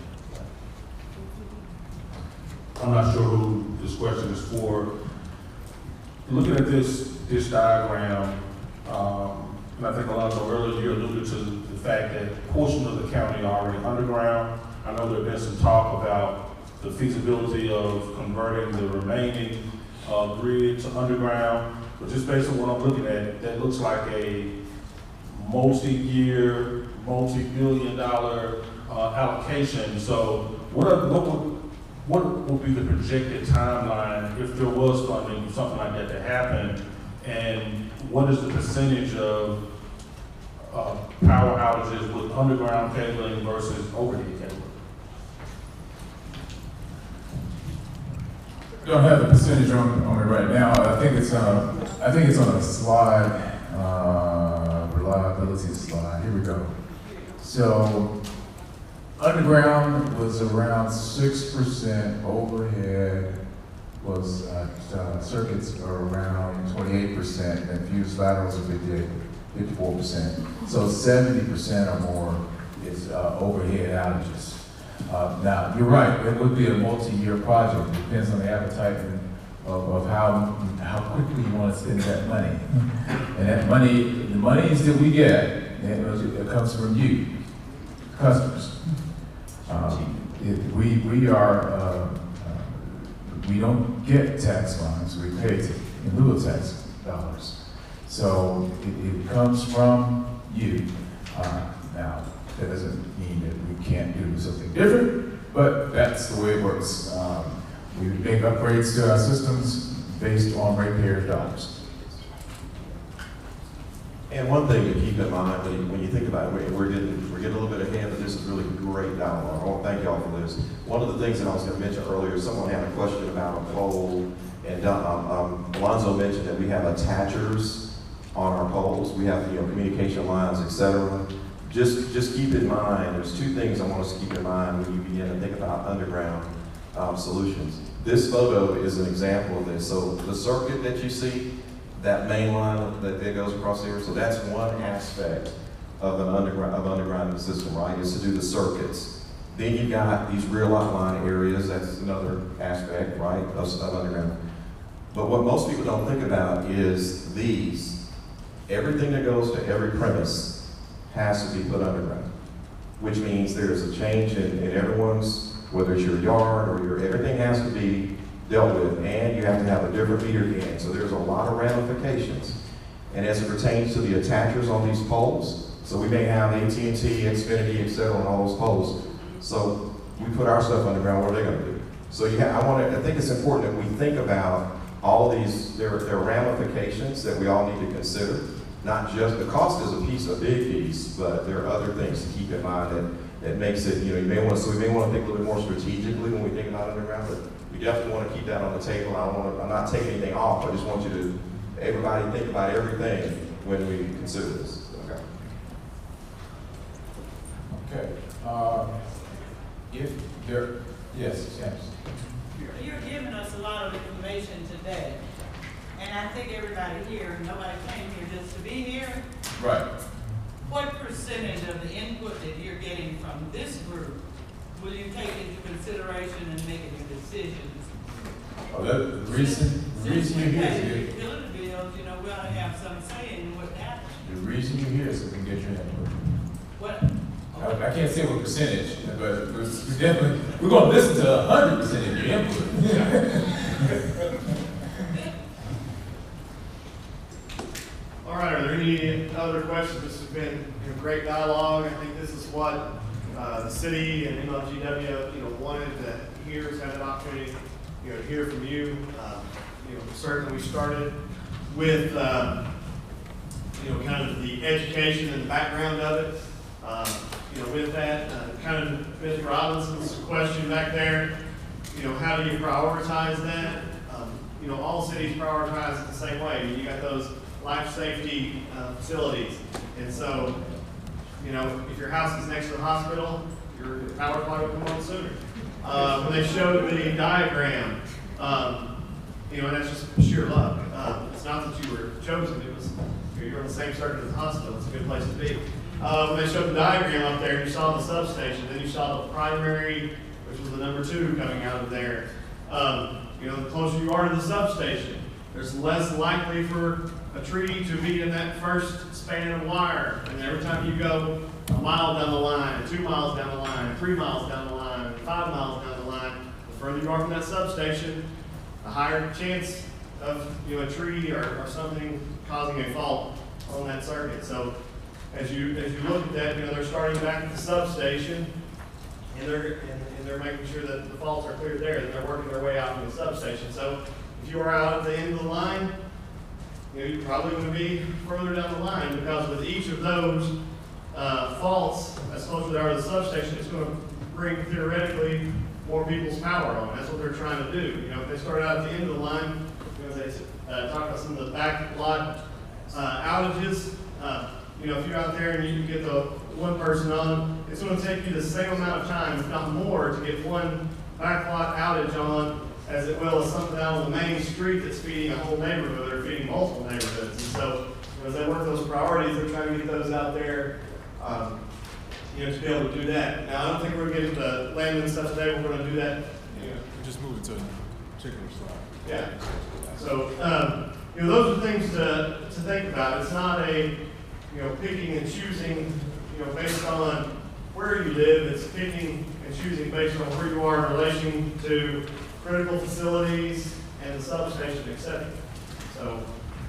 I'm not sure who this question is for. Looking at this diagram, and I think Alonzo earlier you alluded to the fact that a portion of the county are already underground. I know there's been some talk about the feasibility of converting the remaining grid to underground, but just based on what I'm looking at, that looks like a multi-year, multi-billion-dollar allocation. So what would be the projected timeline if there was funding, something like that to happen? And what is the percentage of power outages with underground cabling versus overhead cabling?
Don't have the percentage on it right now. I think it's on a slide, reliability slide. Here we go. So underground was around 6%. Overhead was circuits are around 28%, and fused laterals are 54%. So 70% or more is overhead outages. Now, you're right, it would be a multi-year project. It depends on the appetite of how quickly you want to spend that money. And that money, the monies that we get, it comes from you, customers. We don't get tax funds, we pay in lieu of tax dollars. So it comes from you. Now, that doesn't mean that we can't do something different, but that's the way it works. We make upgrades to our systems based on ratepayers' dollars.
And one thing to keep in mind when you think about it, we're getting a little bit ahead, but this is really great dialogue. I want to thank y'all for this. One of the things that I was going to mention earlier, someone had a question about a pole, and Alonzo mentioned that we have attachers on our poles. We have communication lines, etc. Just keep in mind, there's two things I want us to keep in mind when you begin to think about underground solutions. This photo is an example of this. So the circuit that you see, that main line that goes across here, so that's one aspect of an underground system, right? Is to do the circuits. Then you've got these rear lot line areas, that's another aspect, right, of underground. But what most people don't think about is these. Everything that goes to every premise has to be put underground, which means there's a change in everyone's, whether it's your yard or everything has to be dealt with, and you have to have a different meter gain. So there's a lot of ramifications. And as it pertains to the attachers on these poles, so we may have AT&T, Xfinity, etc. on all those poles. So we put our stuff underground, what are they going to do? So I think it's important that we think about all these, there are ramifications that we all need to consider. Not just, the cost is a big piece, but there are other things to keep in mind that makes it, we may want to think a little bit more strategically when we think about underground, but we definitely want to keep that on the table. I'm not taking anything off, I just want you to, everybody think about everything when we consider this.
Okay. If there, yes.
You're giving us a lot of information today, and I think everybody here, nobody came here just to be here.
Right.
What percentage of the input that you're getting from this group will you take into consideration in making your decisions?
Oh, the reason you're here is
utility bills, we ought to have some say in what happens.
the reason you're here is so we can get your input.
What?
I can't say what percentage, but we're going to listen to 100% of your input.
All right, are there any other questions? This has been a great dialogue. I think this is what the city and MLGW, wanted to hear, is have an opportunity, to hear from you. Certainly we started with, kind of the education and the background of it. With that, kind of Ms. Robinson's question back there, how do you prioritize that? All cities prioritize it the same way. You got those life safety facilities. And so, if your house is next to the hospital, your power probably will come on sooner. When they showed the diagram, and that's just sheer luck. It's not that you were chosen, it was you're on the same circuit as the hospital. It's a good place to be. When they showed the diagram up there, you saw the substation, then you saw the primary, which was the number 2 coming out of there. You know, the closer you are to the substation, there's less likely for a tree to be in that first span of wire. And every time you go a mile down the line, 2 miles down the line, 3 miles down the line, 5 miles down the line, the further you are from that substation, the higher chance of, you know, a tree or something causing a fault on that circuit. So as you look at that, you know, they're starting back at the substation, and they're making sure that the faults are cleared there, and they're working their way out from the substation. So if you are out at the end of the line, you know, you're probably going to be further down the line, because with each of those faults, as close as they are to the substation, it's going to bring theoretically more people's power on. That's what they're trying to do. You know, if they start out at the end of the line, you know, they talk about some of the back lot outages. You know, if you're out there and you get the one person on, it's going to take you the same amount of time, if not more, to get one back lot outage on as it will as something out on the main street that's feeding a whole neighborhood or feeding multiple neighborhoods. And so, you know, as they work those priorities, they're trying to get those out there, you know, to be able to do that. Now, I don't think we're going to get into Landon stuff today. We're going to do that. You know,
just move it to a particular slide.
Yeah. So, you know, those are things to think about. It's not a, you know, picking and choosing, you know, based on where you live. It's picking and choosing based on where you are in relation to critical facilities and the substation, etc. So,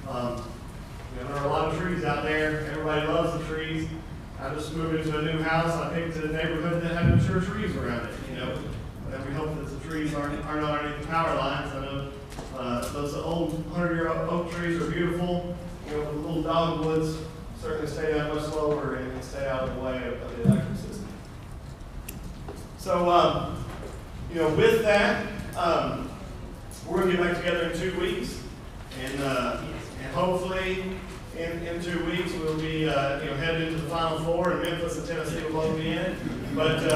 you know, there are a lot of trees out there. Everybody loves the trees. I just moved into a new house. I picked a neighborhood that had mature trees around it, you know. And we hope that the trees are not underneath the power lines. I know those old 100-year-old oak trees are beautiful. You know, the little dogwoods certainly stay out much slower and stay out of the way of the electric system. So, you know, with that, we're going to get back together in 2 weeks, and hopefully in 2 weeks we'll be you know, headed into the Final Four, and Memphis and Tennessee will both be in it. But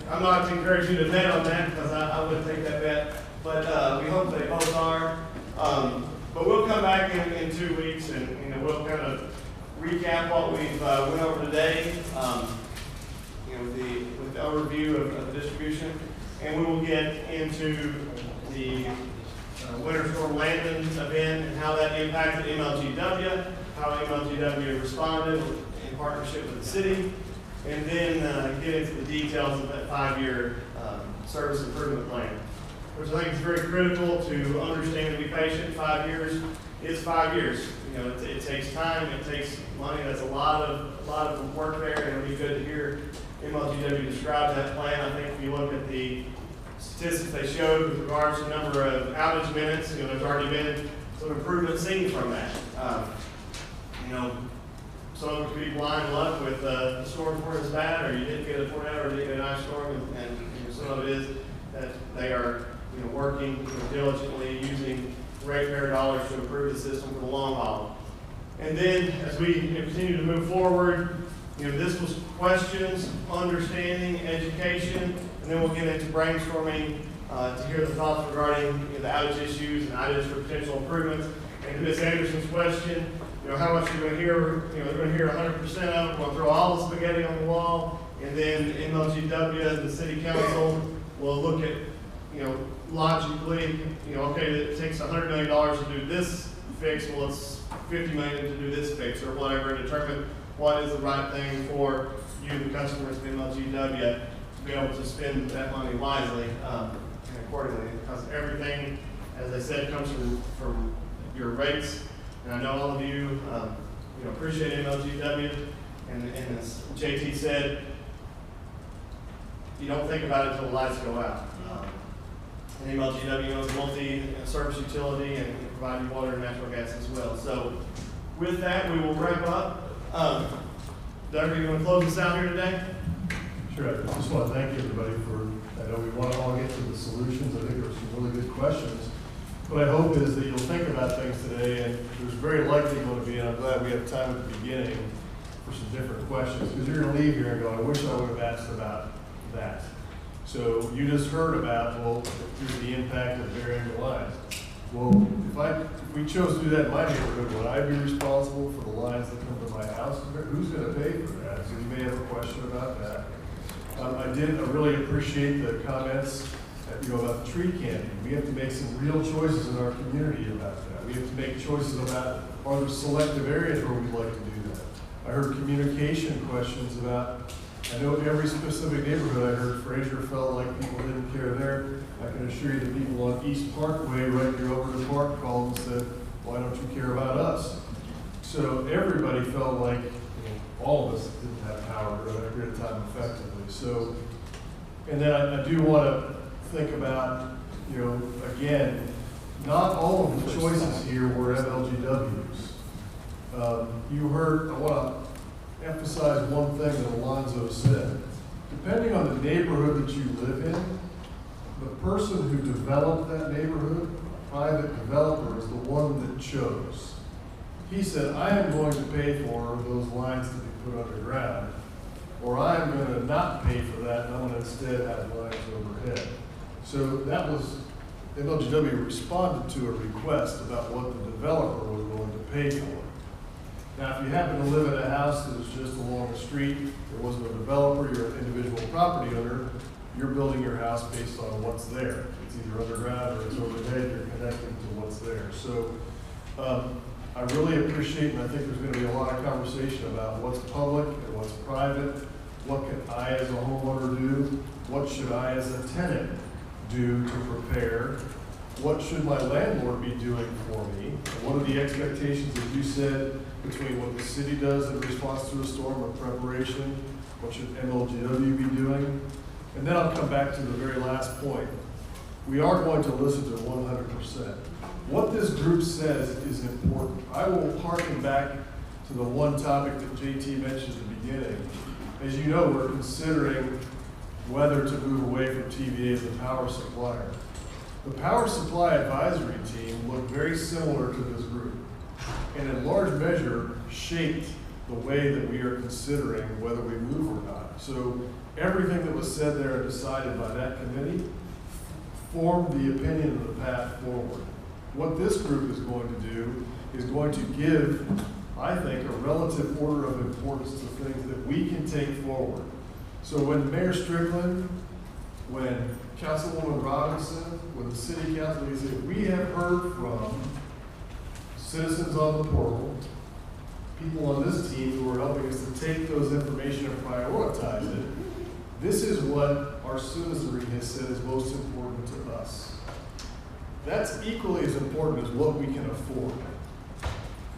I'm not to encourage you to bet on that, because I wouldn't take that bet. But we hope they both are. But we'll come back in 2 weeks, and you know, we'll kind of recap what we've went over today. You know, with the overview of the distribution, and we will get into the Winter Storm Landon event and how that impacted MLGW, how MLGW responded in partnership with the city, and then get into the details of that 5-year service improvement plan, which I think is very critical to understand and be patient. 5 years is 5 years. You know, it takes time, it takes money. There's a lot of work there, and it'll be good to hear MLGW describe that plan. I think if you look at the statistics they showed with regards to the number of outage minutes, you know, there's already been some improvement seen from that. You know, some of it could be blind luck with the storm weren't as bad, or you didn't get a tornado, or you didn't get an ice storm, and you know, some of it is that they are, you know, working, you know, diligently using ratepayer dollars to improve the system for the long haul. And then as we continue to move forward, you know, this was questions, understanding, education, and then we'll get into brainstorming to hear the thoughts regarding, you know, the outage issues and ideas for potential improvements. And to Ms. Anderson's question, you know, how much you're going to hear, you know, they're going to hear 100% of it. We're going to throw all the spaghetti on the wall, and then MLGW and the city council will look at, you know, logically, you know, okay, it takes $100 million to do this fix, well, it's $50 million to do this fix, or whatever, and determine what is the right thing for you, the customers of MLGW, to be able to spend that money wisely and accordingly. Because everything, as I said, comes from your rates. And I know all of you, you know, appreciate MLGW. And as JT said, you don't think about it until the lights go out. And MLGW is a multi-service utility and provide you water and natural gas as well. So with that, we will wrap up. Doug, are you going to close us out here today?
Sure. I just want to thank everybody for, I know we want to all get to the solutions. I think there were some really good questions. What I hope is that you'll think about things today, and there's very likely going to be, and I'm glad we have time at the beginning for some different questions, because you're going to leave here and go, I wish I would have asked about that. So you just heard about, well, here's the impact of burying the lines. Well, if we chose to do that in my neighborhood, would I be responsible for the lines that come to my house? Who's gonna pay for that? So you may have a question about that. I really appreciate the comments, about the tree canopy. We have to make some real choices in our community about that. We have to make choices about, are there selective areas where we'd like to do that? I heard communication questions about, I know every specific neighborhood I heard Fraser felt like people didn't care there. I can assure you the people on East Parkway right here over the park called and said, why don't you care about us? So everybody felt like all of us didn't have power at a period of time effectively. So, and then I do want to think about, again, not all of the choices here were MLGWs. You heard, I want to emphasize one thing that Alonzo said. Depending on the neighborhood that you live in, the person who developed that neighborhood, private developer, is the one that chose. He said, I am going to pay for those lines to be put underground, or I am going to not pay for that, and I'm going to instead have lines overhead. So that was, MLGW responded to a request about what the developer was willing to pay for. Now, if you happen to live in a house that is just along the street, there wasn't a developer, you're an individual property owner, you're building your house based on what's there. It's either underground or it's overhead, you're connecting to what's there. So I really appreciate, and I think there's going to be a lot of conversation about what's public and what's private. What can I as a homeowner do? What should I as a tenant do to prepare? What should my landlord be doing for me? And what are the expectations that you said between what the city does in response to a storm or preparation? What should MLGW be doing? And then I'll come back to the very last point. We are going to listen to 100%. What this group says is important. I will harken back to the one topic that JT mentioned at the beginning. As you know, we're considering whether to move away from TVA as a power supplier. The Power Supply Advisory Team looked very similar to this group, and in large measure shaped the way that we are considering whether we move or not. So everything that was said there and decided by that committee formed the opinion of the path forward. What this group is going to do is going to give, I think, a relative order of importance to things that we can take forward. So when Mayor Strickland, when Councilwoman Robinson, when the City Council, they say, we have heard from citizens on the portal, people on this team who are helping us to take those information and prioritize it. This is what our citizenry has said is most important to us. That's equally as important as what we can afford.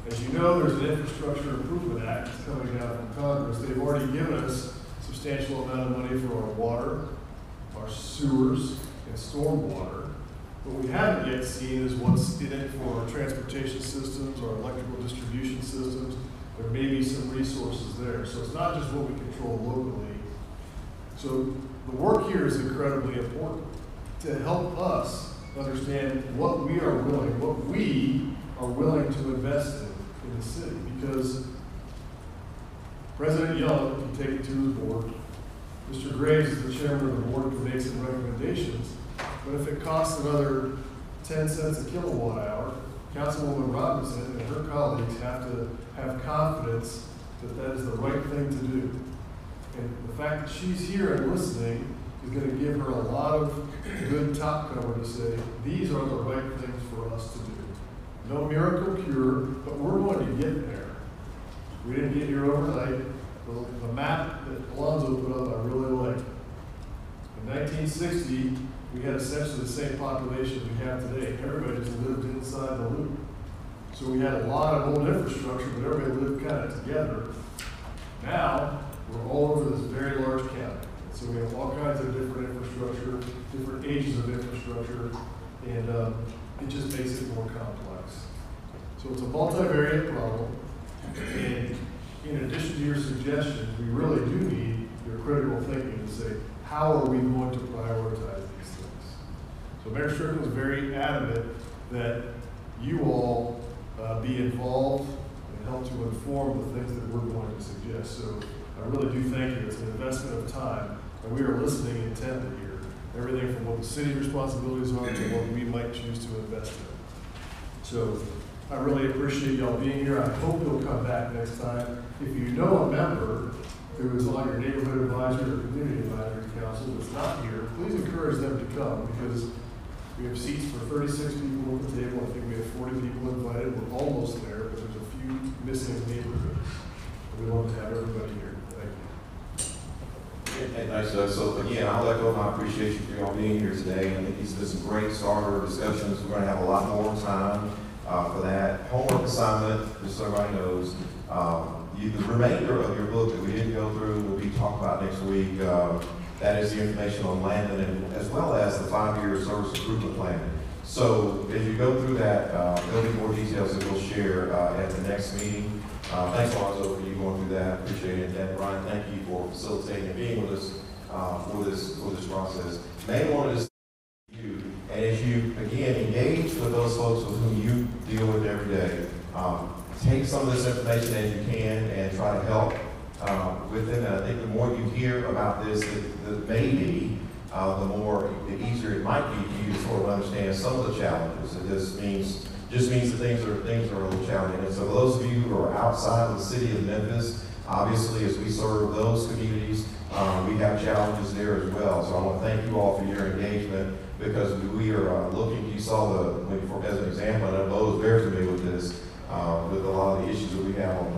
As you know, there's an Infrastructure Improvement Act coming down from Congress. They've already given us a substantial amount of money for our water, our sewers, and stormwater. What we haven't yet seen is what's in it for our transportation systems, our electrical distribution systems. There may be some resources there. So it's not just what we control locally. So the work here is incredibly important to help us understand what we are willing to invest in the city. Because President Young can take it to his board. Mr. Graves is the chairman of the board, can make some recommendations. But if it costs another 10 cents a kilowatt hour, Councilwoman Robinson and her colleagues have to have confidence that that is the right thing to do. And the fact that she's here and listening is going to give her a lot of good top cover to say, these are the right things for us to do. No miracle cure, but we're going to get there. We didn't get here overnight. The map that Alonzo put up, I really like. In 1960, we had essentially the same population we have today. Everybody just lived inside the loop. So we had a lot of old infrastructure, but everybody lived kind of together. Now, we're all over this very large county. So we have all kinds of different infrastructure, different ages of infrastructure, and it just makes it more complex. So it's a multivariate problem, and in addition to your suggestions, we really do need your critical thinking to say, how are we going to prioritize these things? So Mayor Strickland was very adamant that you all be involved and help to inform the things that we're going to suggest. So I really do thank you. It's an investment of time, and we are listening intently here. Everything from what the city's responsibilities are to what we might choose to invest in. So I really appreciate y'all being here. I hope you'll come back next time. If you know a member who is on your neighborhood advisory or community advisory council that's not here, please encourage them to come, because we have seats for 36 people at the table. I think we have 40 people invited. We're almost there, but there's a few missing neighborhoods. We want to have everybody here. Thank you.
Hey, nice. So again, I'll echo my appreciation for y'all being here today. I think these have been some great starter discussions. We're going to have a lot more time for that. Homework assignment, just so everybody knows, the remainder of your book that we didn't go through will be talked about next week. That is the information on Landon, and as well as the 5-year service improvement plan. So as you go through that, there'll be more details that we'll share at the next meeting. Thanks, Alonzo, for you going through that. Appreciate it. And Brian, thank you for facilitating and being with us for this process. Main one is you, and as you again engage with those folks with whom you deal with every day, take some of this information as you can and try to help within that. I think the more you hear about this, the maybe the easier it might be for you to sort of understand some of the challenges. It just means that things are a little challenging. And so for those of you who are outside of the city of Memphis, obviously as we serve those communities, we have challenges there as well. So I want to thank you all for your engagement, because we are looking, you saw as an example, and Bo is very familiar with this, with a lot of the issues that we have in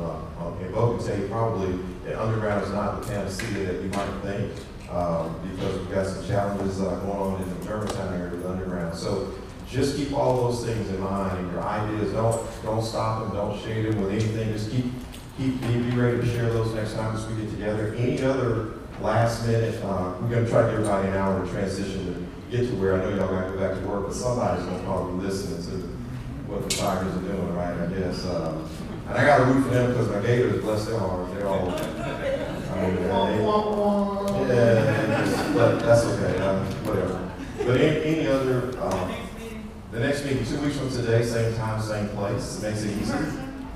Bo can tell you probably that underground is not the panacea that you might think, because we've got some challenges going on in the Germantown area with underground. So just keep all those things in mind, and your ideas, don't stop them, don't shade them with anything. Just be ready to share those next time as we get together. Any other last minute, we're going to try to give everybody an hour to transition to get to where I know y'all got to go back to work, but somebody's going to probably listen to what the Tigers are doing, right? I guess. And I got to root for them because my Gators, bless their hearts, they're all. But that's okay. Whatever. But any other. The next meeting, 2 weeks from today, same time, same place. Makes it easy.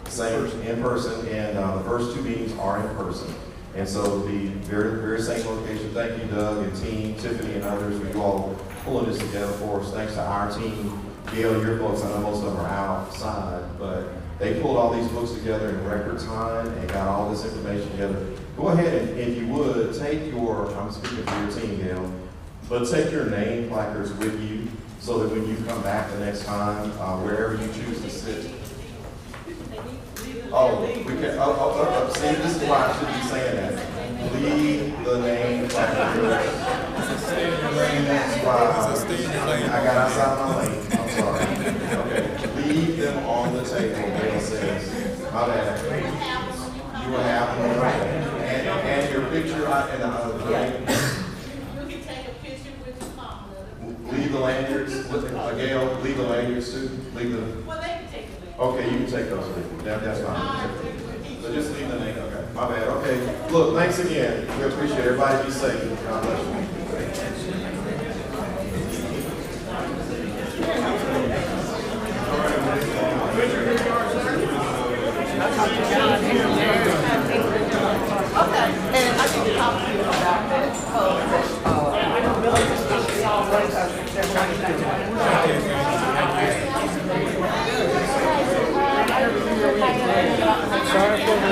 Same in person, and the first 2 meetings are in person. And so it'll be very, very same location. Thank you, Doug and team, Tiffany and others, for you all pulling this together for us. Thanks to our team. Gail, your folks, I know most of them are outside, but they pulled all these books together in record time and got all this information together. Go ahead and, if you would, take your, I'm speaking for your team, Gail, but take your name placards with you, so that when you come back the next time, wherever you choose to sit. Oh, we can, see, this is why I should be saying that. Leave the name placards. I got outside my lane, I'm sorry. Okay, leave them on the table, Gail says. My bad. You will have them, right? And your picture, leave the lanyards, Gail, leave the lanyards too,
Well, they can take it.
Okay, you can take those with you. That's fine. So just leave the name, okay, my bad, okay. Look, thanks again, we appreciate it, everybody be safe, God bless you.
Okay, and I can talk to you about that.
Sorry for the